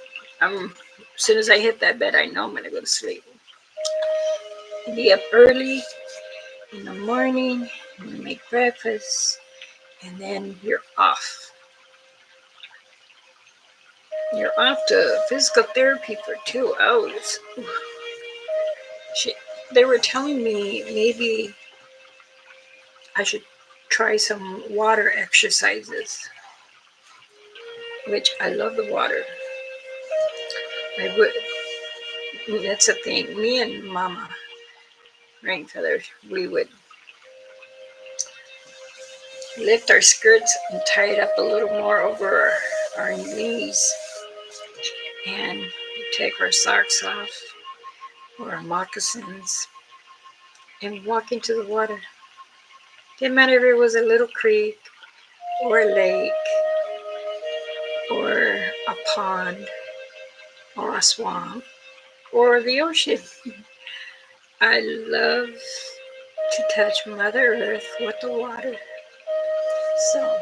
[SPEAKER 1] As soon as I hit that bed, I know I'm going to go to sleep. Be up early in the morning, and you make breakfast, and then you're off. You're off to physical therapy for 2 hours. They were telling me maybe I should try some water exercises, which I love the water. I would. That's the thing. Me and Mama Rainfeather, we would lift our skirts and tie it up a little more over our knees, and take our socks off or our moccasins and walk into the water. Didn't matter if it was a little creek or a lake or a pond or a swamp or the ocean. I love to touch Mother Earth with the water. So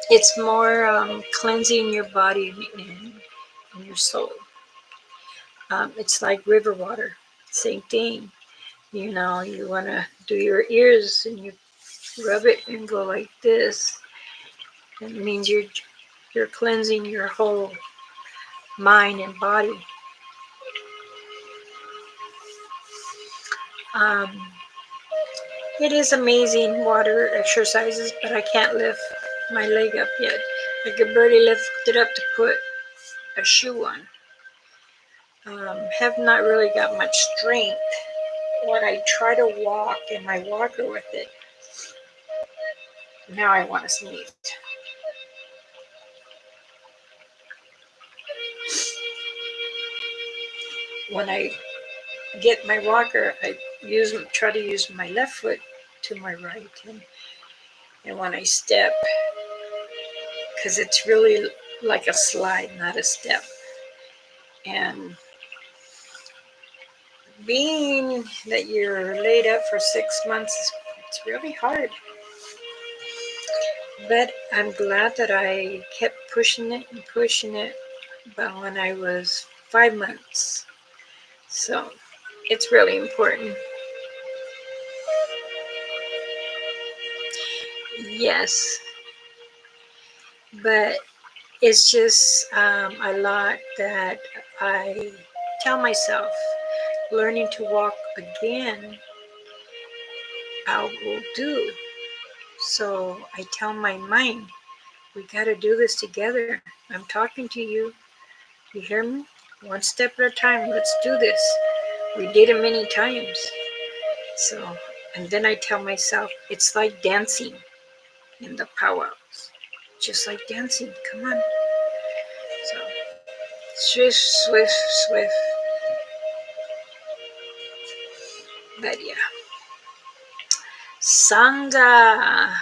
[SPEAKER 1] it's more cleansing your body and your soul. It's like river water, same thing. You know, you want to do your ears and you rub it and go like this. It means you're cleansing your whole mind and body. It is amazing water exercises, but I can't lift my leg up yet. I could barely lift it up to put a shoe on. Have not really got much strength when I try to walk in my walker with it. Now I want to sneeze. When I get my walker, I try to use my left foot to my right, and when I step, because it's really like a slide, not a step. And being that you're laid up for 6 months, it's really hard. But I'm glad that I kept pushing it and pushing it. But when I was 5 months, so it's really important. Yes, but it's just a lot that I tell myself. Learning to walk again, I will do. So I tell my mind, we got to do this together. I'm talking to you. You hear me? One step at a time. Let's do this. We did it many times. So, and then I tell myself, it's like dancing in the powwows. Just like dancing. Come on. So, swift, swift, swift. But yeah. Sangha.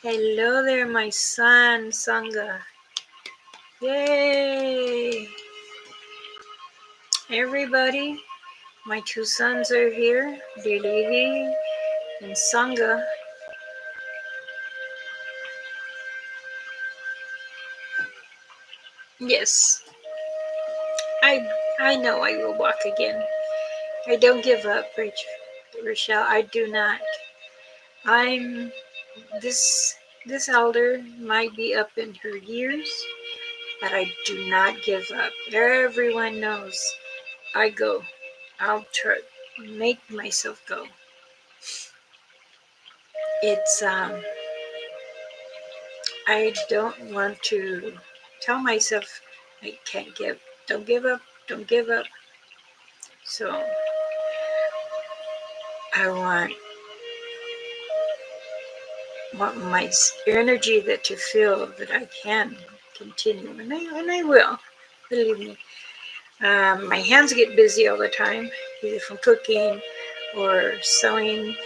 [SPEAKER 1] Hello there, my son, Sangha. Yay! Everybody, my 2 sons are here, Delevi and Sangha. Yes, I know I will walk again. I don't give up, Rochelle. I do not. I'm this elder might be up in her years, but I do not give up. Everyone knows I go. I'll try make myself go. It's I don't want to tell myself I can't don't give up, don't give up. So I want my energy that to feel that I can continue, and I will, believe me. My hands get busy all the time, either from cooking or sewing,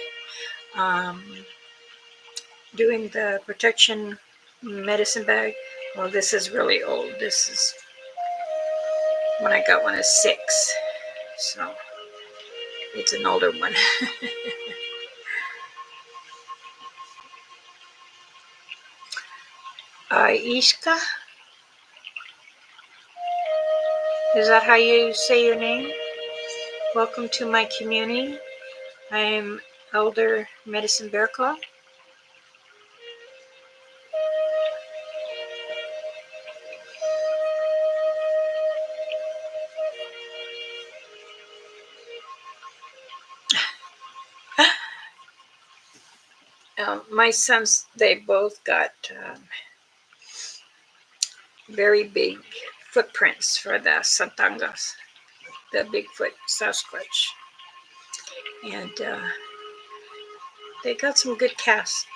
[SPEAKER 1] doing the protection medicine bag. Well, this is really old. This is when I got one at 6, so it's an older one. Ishka, is that how you say your name? Welcome to my community. I'm Elder Medicine Bear Claw. My sons, they both got very big footprints for the Santangas, the Bigfoot Sasquatch. And they got some good casts,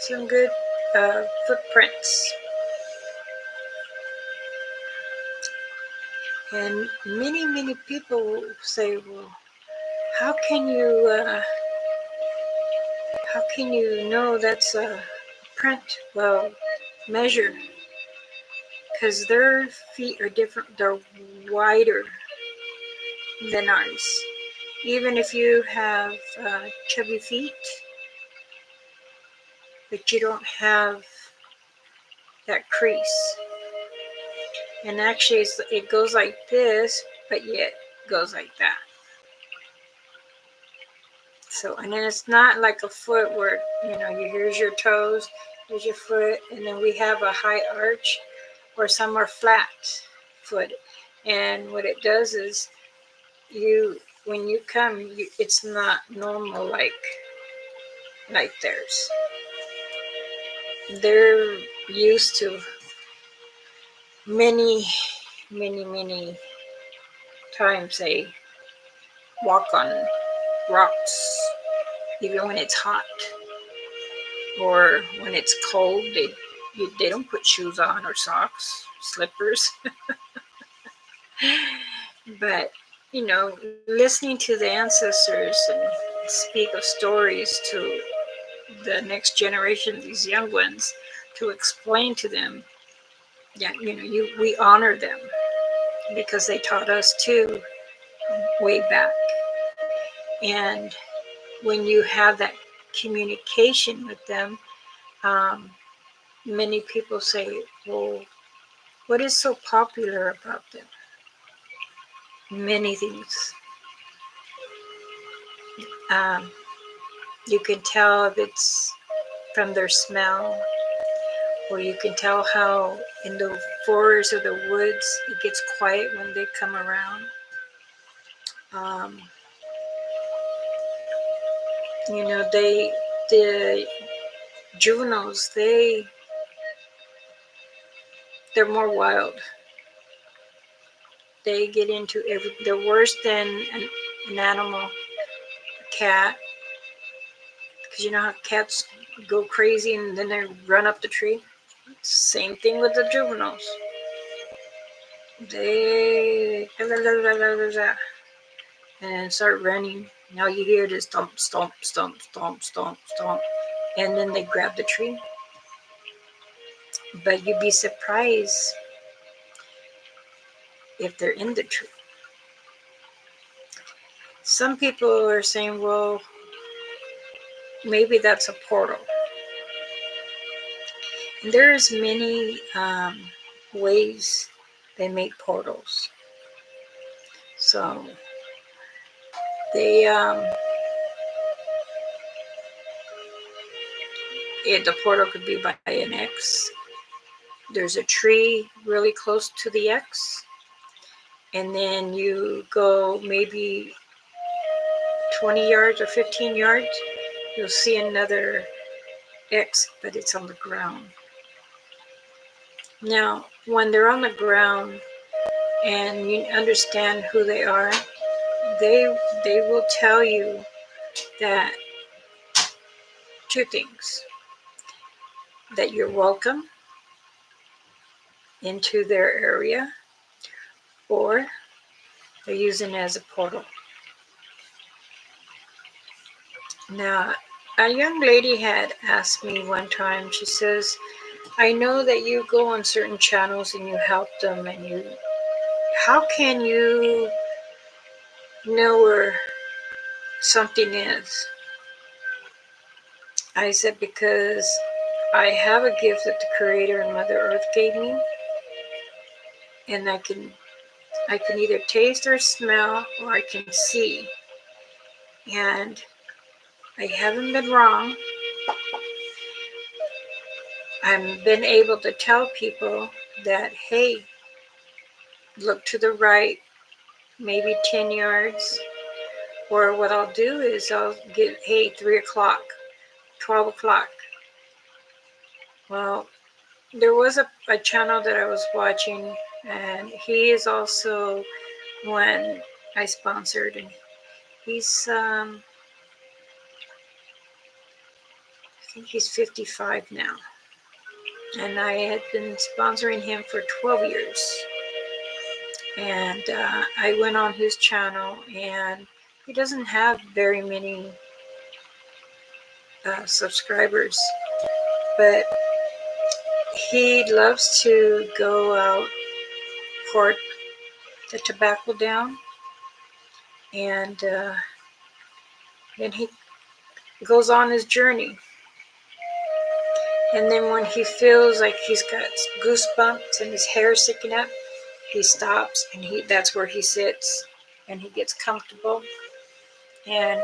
[SPEAKER 1] some good footprints. And many people say, well, how can you know that's a print? Well, measure, because their feet are different. They're wider than ours. Even if you have chubby feet, but you don't have that crease. And actually, it goes like this, but yet goes like that. So, and then it's not like a foot where, here's your toes, here's your foot, and then we have a high arch, or some are flat foot. And what it does is, when you come, it's not normal like theirs. They're used to many times they walk on rocks, even when it's hot or when it's cold. They don't put shoes on or socks, slippers. But listening to the ancestors and speak of stories to the next generation, these young ones, to explain to them, we honor them because they taught us too way back. And when you have that communication with them, many people say, well, what is so popular about them? Many things. You can tell if it's from their smell, or you can tell how in the forests or the woods it gets quiet when they come around. The juveniles, they're more wild. They get into they're worse than an animal, a cat, because you know how cats go crazy and then they run up the tree. Same thing with the juveniles. They and start running. Now you hear this stomp, stomp, stomp, stomp, stomp, stomp, and then they grab the tree. But you'd be surprised if they're in the tree. Some people are saying, well, maybe that's a portal. And there's many ways they make portals. So the portal could be by an X. There's a tree really close to the X, and then you go maybe 20 yards or 15 yards, you'll see another X, but it's on the ground. Now, when they're on the ground and you understand who they are, they will tell you that two things: that you're welcome into their area, or they're using it as a portal. Now, a young lady had asked me one time, she says, I know that you go on certain channels and you help them, and how can you know where something is? I said, because I have a gift that the Creator and Mother Earth gave me, and I can either taste or smell, or I can see And I haven't been wrong. I've been able to tell people that, hey, look to the right, maybe 10 yards. Or what I'll do is I'll get, hey, 3 o'clock, 12 o'clock. Well, there was a channel that I was watching, and he is also one I sponsored, and he's I think he's 55 now, and I had been sponsoring him for 12 years. And I went on his channel, and he doesn't have very many subscribers, but he loves to go out, pour the tobacco down, and then he goes on his journey. And then when he feels like he's got goosebumps and his hair sticking up, he stops, and that's where he sits, and he gets comfortable. And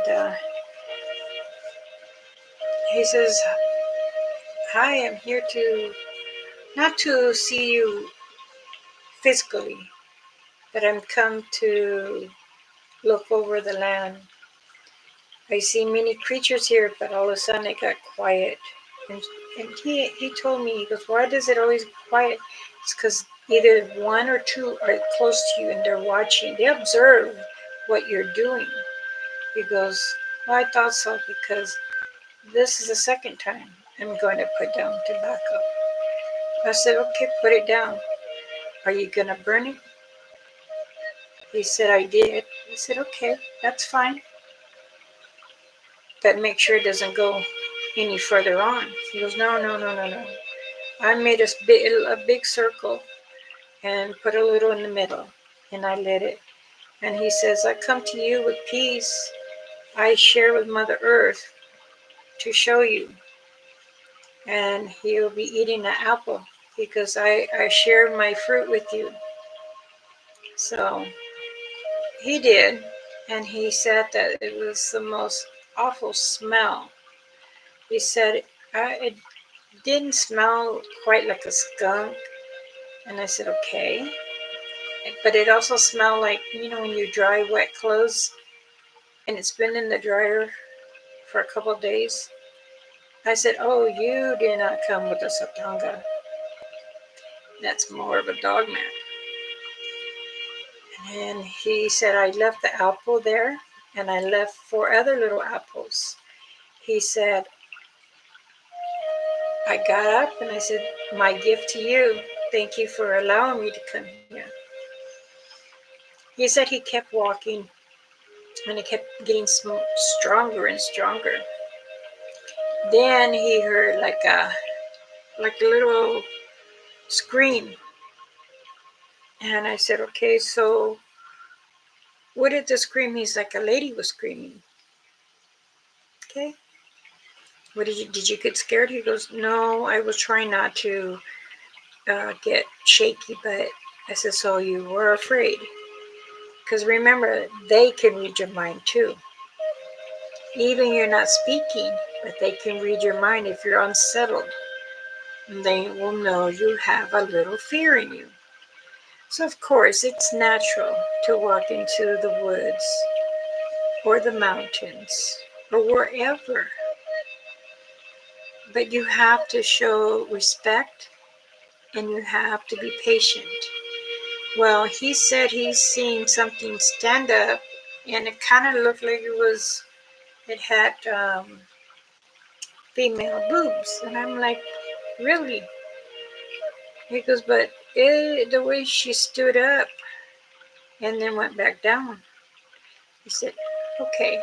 [SPEAKER 1] he says, hi, I'm here not to see you physically, but I'm come to look over the land. I see many creatures here, but all of a sudden it got quiet. And he told me, he goes, why does it always get quiet? It's because either one or two are close to you and they're watching. They observe what you're doing. He goes, well, I thought so, because this is the second time I'm going to put down tobacco. I said, okay, put it down. Are you going to burn it? He said, I did. I said, okay, that's fine. But make sure it doesn't go any further on. He goes, no. I made a big circle and put a little in the middle, and I lit it. And he says, I come to you with peace. I share with Mother Earth to show you. And he'll be eating an apple because I share my fruit with you. So he did, and he said that it was the most awful smell. He said it didn't smell quite like a skunk. And I said, okay. But it also smelled like, when you dry wet clothes and it's been in the dryer for a couple of days. I said, oh, you did not come with a satanga. That's more of a dog mat. And he said, I left the apple there, and I left 4 other little apples. He said, I got up and I said, my gift to you. Thank you for allowing me to come here. He said he kept walking, and it kept getting stronger and stronger. Then he heard like a little scream. And I said, okay, so what did the scream? He's like, a lady was screaming. Okay. What did you get scared? He goes, no, I was trying not to get shaky, but I said, so you were afraid? Because remember, they can read your mind too. Even you're not speaking, but they can read your mind if you're unsettled. They will know you have a little fear in you. So of course, it's natural to walk into the woods or the mountains or wherever. But you have to show respect, and you have to be patient. Well, he said he's seen something stand up, and it kind of looked like it had female boobs. And I'm like, really? He goes, but the way she stood up and then went back down. He said, okay.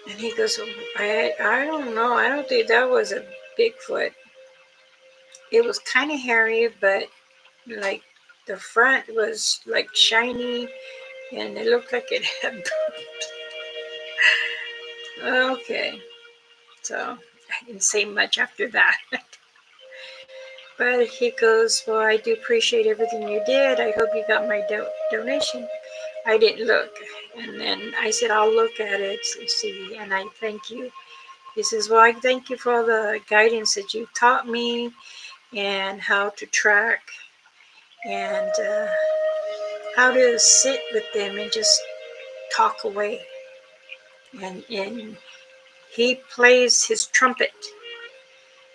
[SPEAKER 1] And he goes, I don't know. I don't think that was a Bigfoot. It was kind of hairy, but like the front was like shiny, and it looked like it had. Okay, so I didn't say much after that. But he goes, well, I do appreciate everything you did. I hope you got my donation. I didn't look. And then I said, I'll look at it and see. And I thank you. He says, well, I thank you for all the guidance that you taught me and how to track and how to sit with them and just talk away. And he plays his trumpet.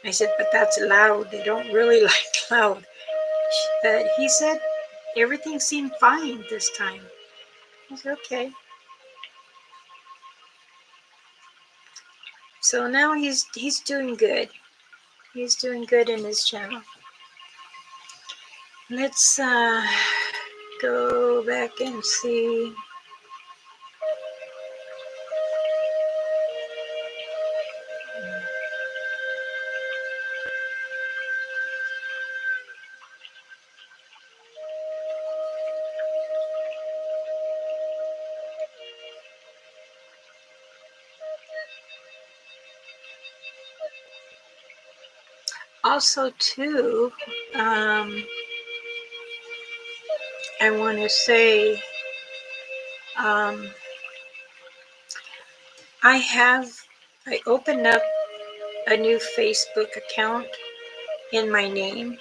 [SPEAKER 1] I said, but that's loud. They don't really like loud. But he said everything seemed fine this time. I said, okay. So now he's doing good. He's doing good in his channel. Let's go back and see. Also, too, I want to say I opened up a new Facebook account in my name,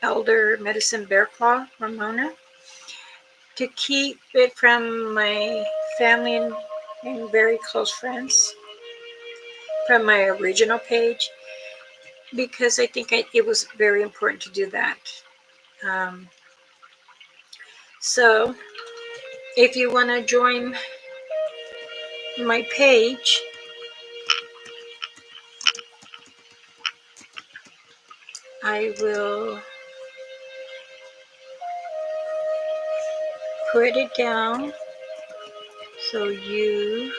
[SPEAKER 1] Elder Medicine Bear Claw Ramona, to keep it from my family and very close friends from my original page, because I think it was very important to do that. So if you want to join my page, I will put it down so you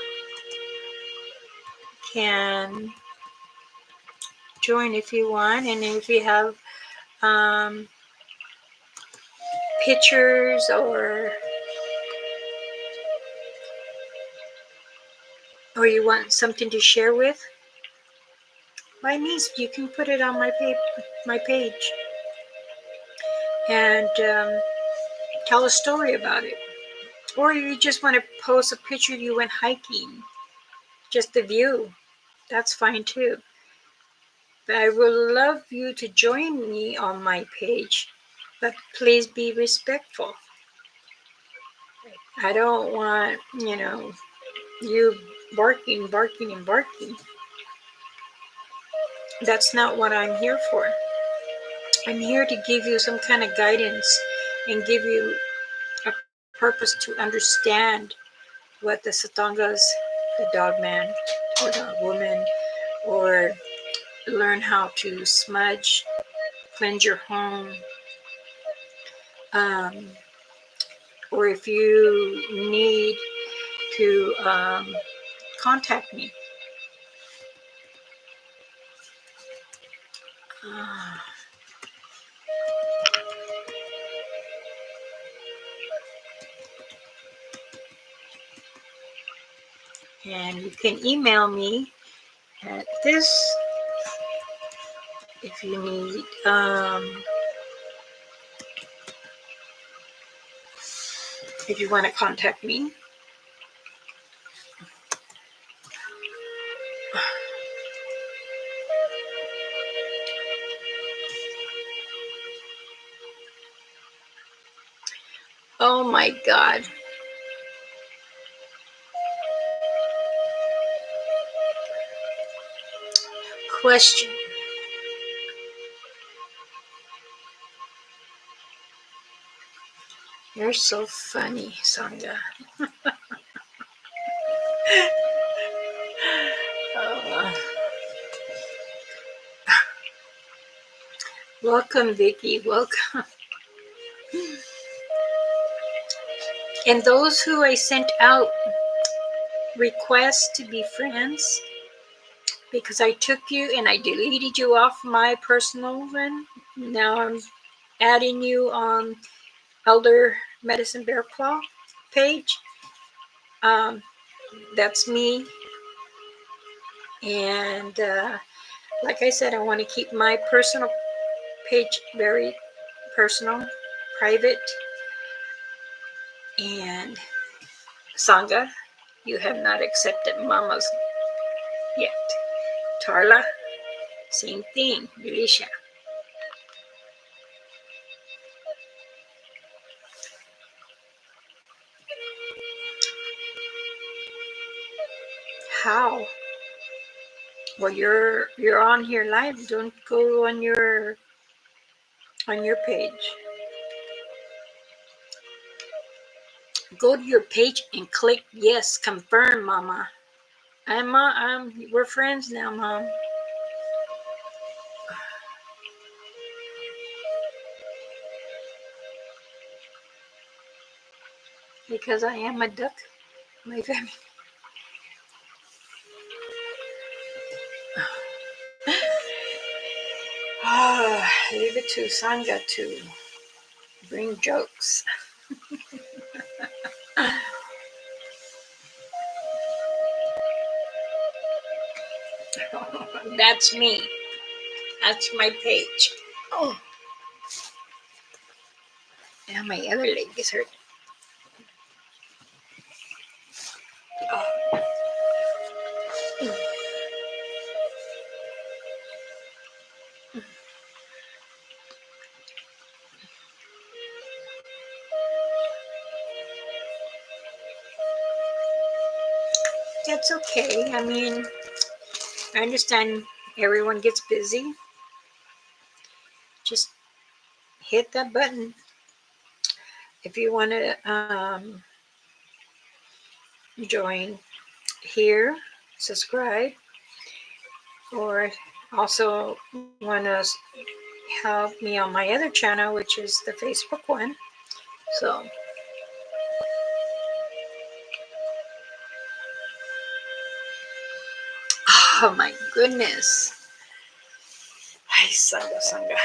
[SPEAKER 1] can join if you want. And if you have pictures or you want something to share with, by means you can put it on my page and tell a story about it. Or you just want to post a picture you went hiking, just the view, that's fine too. But I would love you to join me on my page, but please be respectful. I don't want, you barking, barking, and barking. That's not what I'm here for. I'm here to give you some kind of guidance and give you a purpose to understand what the Satangas, the dog man or dog woman, or learn how to smudge, cleanse your home, or if you need to contact me. And you can email me at this if you need if you want to contact me. Oh my God. Question. You're so funny, Sangha. Welcome, Vicky. Welcome. And those who I sent out requests to be friends, because I took you and I deleted you off my personal one. Now I'm adding you on Elder Medicine Bear Claw page. That's me. And like I said, I want to keep my personal page very personal, private. And Sangha, you have not accepted Mama's yet. Tarla, same thing. Delisha. How? Well, you're on here live. Don't go on your page. Go to your page and click yes, confirm, Mama. We're friends now, Mom. Because I am a duck, my family. Leave it to Sangha to bring jokes. That's me. That's my page. Oh, now my other leg is hurt. Oh. That's okay. I mean, I understand everyone gets busy. Just hit that button if you want to join here, subscribe, or also want to help me on my other channel, which is the Facebook one. So, oh my goodness. Ay, Sangha, Sangha.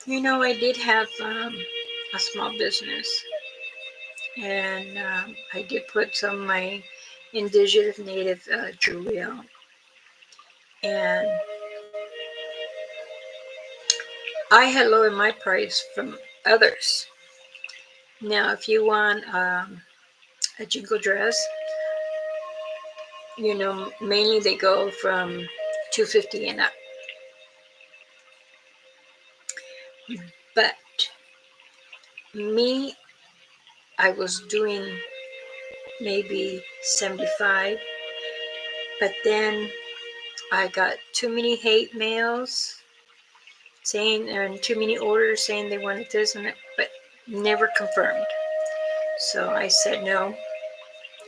[SPEAKER 1] You know, I did have a small business, and I did put some of my indigenous native jewelry out. And I had lowered my price from others. Now, if you want a jingle dress, you know, mainly they go from $250 and up. But me, I was doing maybe 75, but then I got too many hate mails saying, and too many orders saying they wanted this and that, but never confirmed. So I said, no,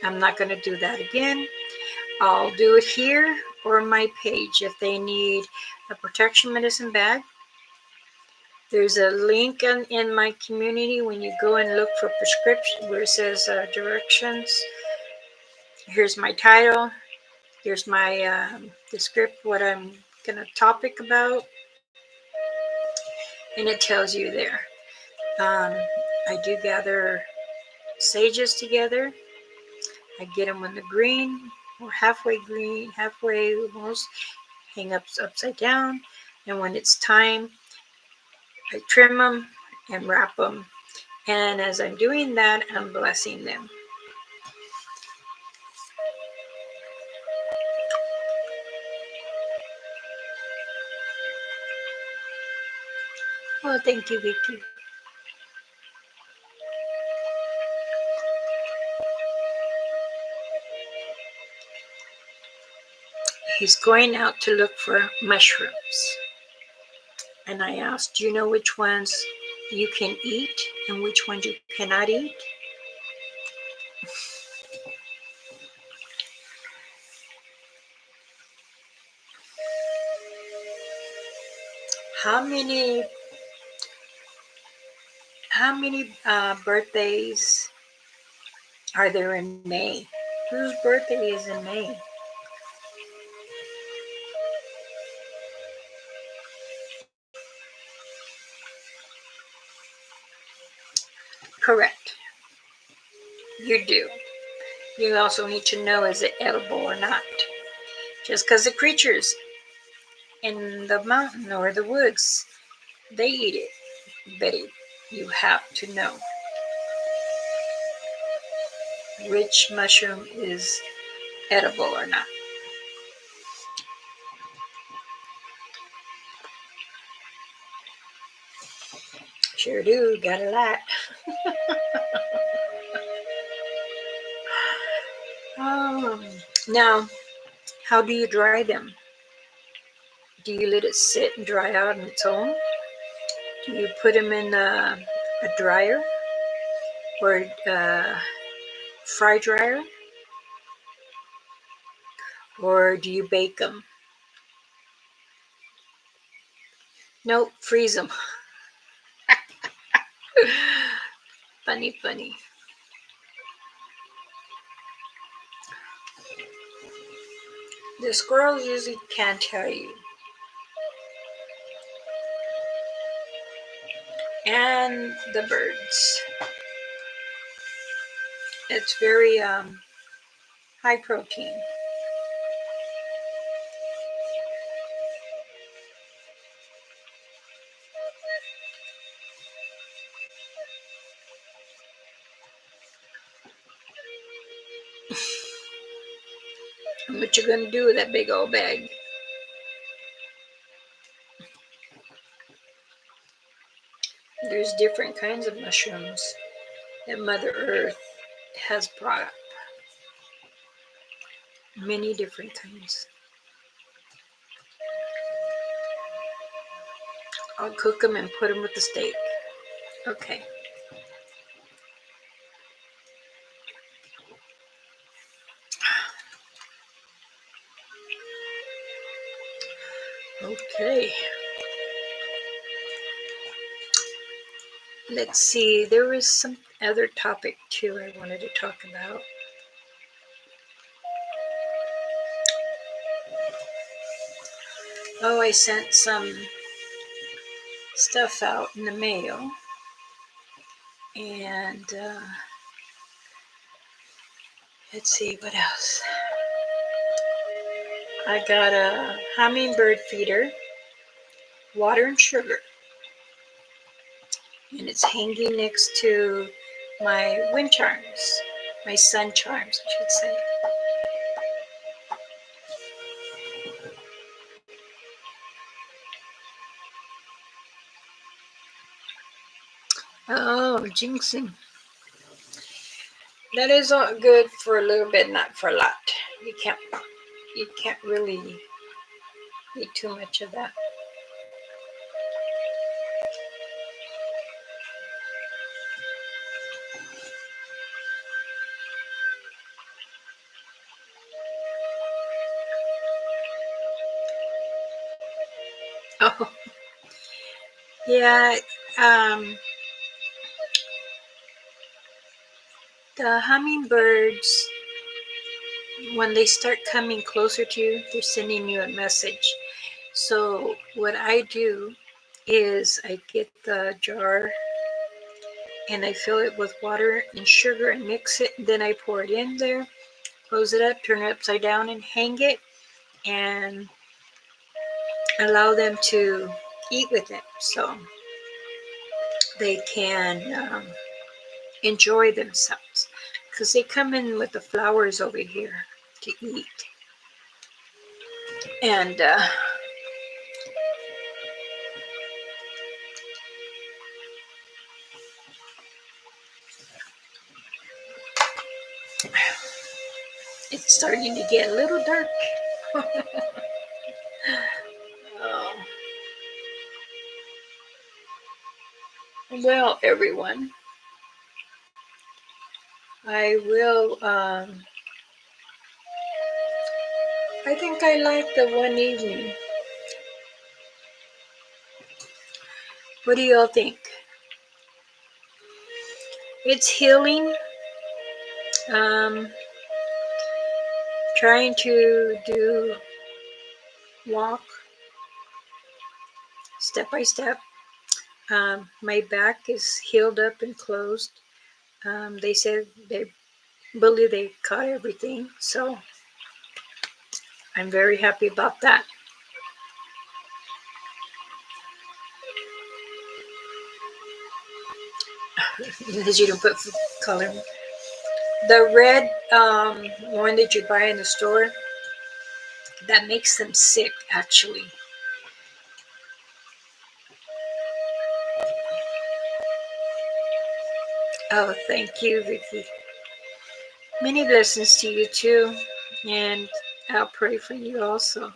[SPEAKER 1] I'm not going to do that again. I'll do it here or my page. If they need a protection medicine bag, there's a link in my community when you go and look for prescription where it says directions. Here's my title. Here's my the script, what I'm going to topic about. And it tells you there. I do gather sages together. I get them when they're green or halfway green, halfway almost, hang up upside down. And when it's time, I trim them and wrap them. And as I'm doing that, I'm blessing them. Oh, thank you, Vicky. He's going out to look for mushrooms. And I asked, do you know which ones you can eat and which ones you cannot eat? How many birthdays are there in May? Whose birthday is in May? Correct. You do. You also need to know, is it edible or not? Just because the creatures in the mountain or the woods, they eat it, but you have to know which mushroom is edible or not. Sure do, got a lot. Now, how do you dry them? Do you let it sit and dry out on its own? Do you put them in a dryer or a fry dryer? Or do you bake them? Nope, freeze them. Funny, funny. The squirrels usually can't tell you. And the birds. It's very high protein. And what you gonna do with that big old bag? There's different kinds of mushrooms that Mother Earth has brought up. Many different kinds. I'll cook them and put them with the steak. Okay. Okay. Let's see. There was some other topic too I wanted to talk about. Oh, I sent some stuff out in the mail. And let's see what else. I got a hummingbird feeder, water and sugar. And it's hanging next to my wind chimes, my sun chimes, I should say. Oh, jinxing. That is all good for a little bit, not for a lot. You can't really eat too much of that. Oh, yeah. Um, the hummingbirds, when they start coming closer to you, they're sending you a message. So what I do is I get the jar and I fill it with water and sugar and mix it. And then I pour it in there, close it up, turn it upside down and hang it and allow them to eat with it so they can enjoy themselves. Because they come in with the flowers over here to eat. And it's starting to get a little dark. Oh. Well, everyone, I will, I think I like the one evening. What do y'all think? It's healing. Um, Trying to walk step by step. My back is healed up and closed. They said they believe they caught everything. So I'm very happy about that. Because you don't put color. The red one that you buy in the store, that makes them sick, actually. Oh, thank you, Vicky. Many blessings to you too, and I'll pray for you also.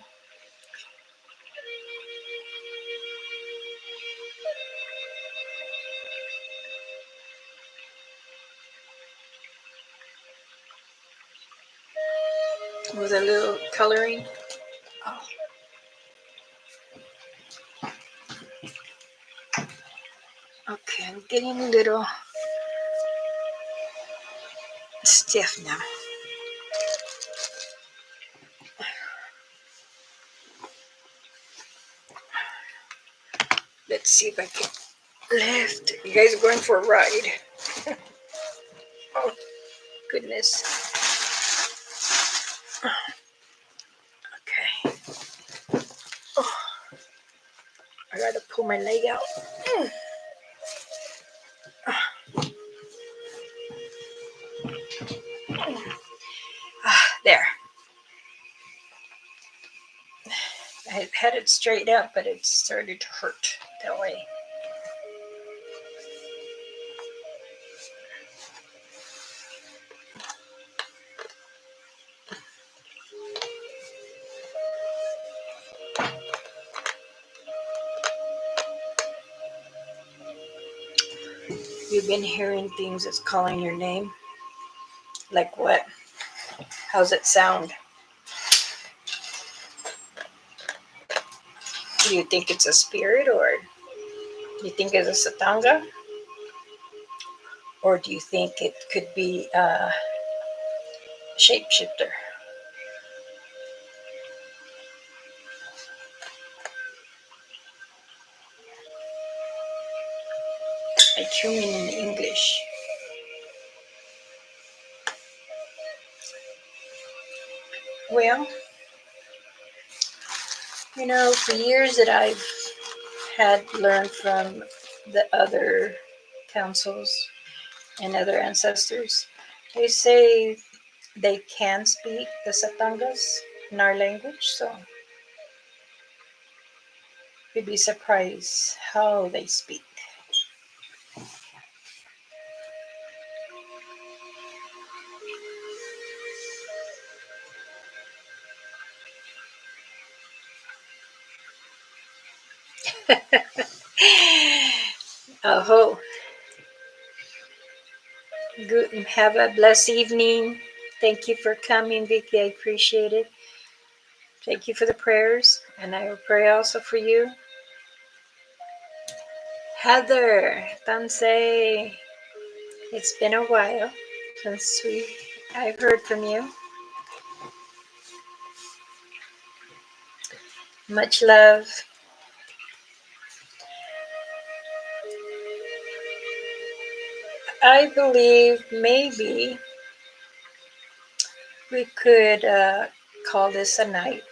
[SPEAKER 1] With a little coloring. Oh. Okay, I'm getting a little stiff now. Let's see if I can lift. You guys are going for a ride. Oh, goodness. Okay. Oh, I gotta pull my leg out. There. I had it straight up, but it started to hurt that way. You've been hearing things that's calling your name? Like what? How's it sound? Do you think it's a spirit, or do you think it's a satanga? Or do you think it could be a shapeshifter? I tune in English. Well, for years that I've had learned from the other councils and other ancestors, they say they can speak the satangas in our language, so you'd be surprised how they speak. Oh, good. Have a blessed evening. Thank you for coming, Vicky. I appreciate it. Thank you for the prayers, and I will pray also for you. Heather, Tansei, it's been a while since I've heard from you. Much love. I believe maybe we could call this a night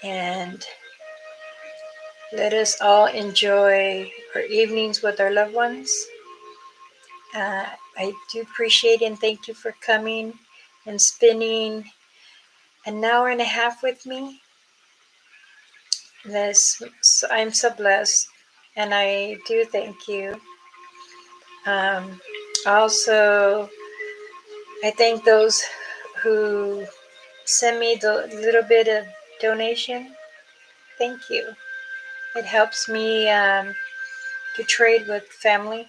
[SPEAKER 1] and let us all enjoy our evenings with our loved ones. I do appreciate and thank you for coming and spending an hour and a half with me. I'm so blessed, and I do thank you. Also, I thank those who send me the little bit of donation. Thank you. It helps me to trade with family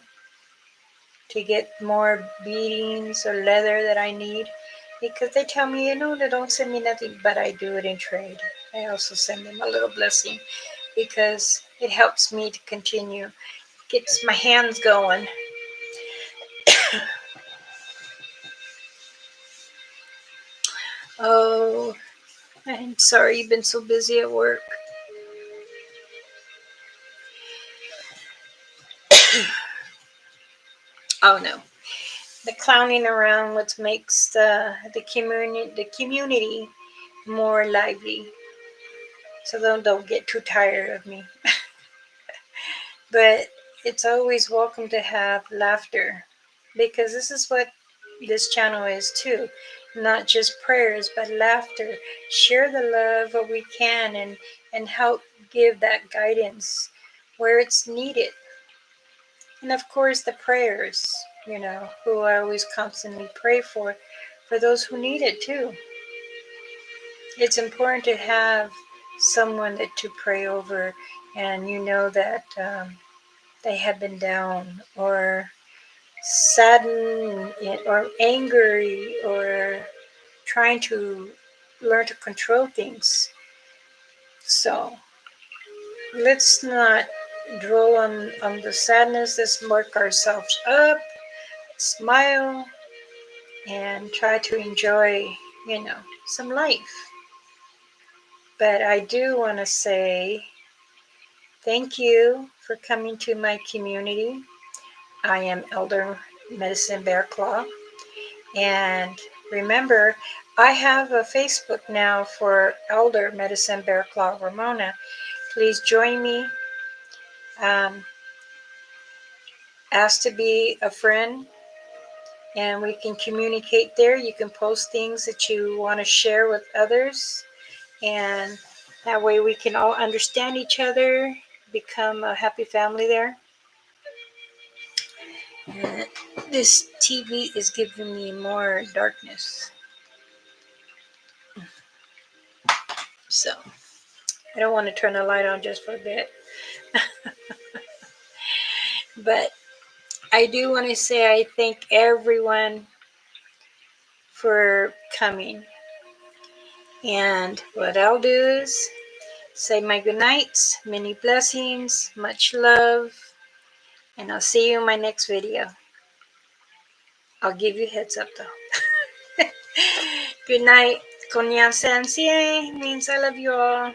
[SPEAKER 1] to get more beadings or leather that I need, because they tell me, they don't send me nothing, but I do it in trade. I also send them a little blessing because it helps me to continue, gets my hands going. Oh, I'm sorry you've been so busy at work. Oh no, the clowning around what makes the community more lively. So don't get too tired of me. But it's always welcome to have laughter, because this is what this channel is too. Not just prayers, but laughter. Share the love what we can, and help give that guidance where it's needed. And of course the prayers, who I always constantly pray for those who need it too. It's important to have someone that to pray over, and that they have been down or saddened or angry or trying to learn to control things. So let's not dwell on the sadness. Let's work ourselves up, smile, and try to enjoy, some life. But I do want to say thank you for coming to my community. I am Elder Medicine Bear Claw. And remember, I have a Facebook now for Elder Medicine Bear Claw Ramona. Please join me. Ask to be a friend, and we can communicate there. You can post things that you want to share with others, and that way we can all understand each other, become a happy family there. And this TV is giving me more darkness. So I don't want to turn the light on just for a bit. But I do want to say I thank everyone for coming. And what I'll do is say my good nights, many blessings, much love, and I'll see you in my next video. I'll give you heads up though. Good night. Konnichiwa sensei means I love you all.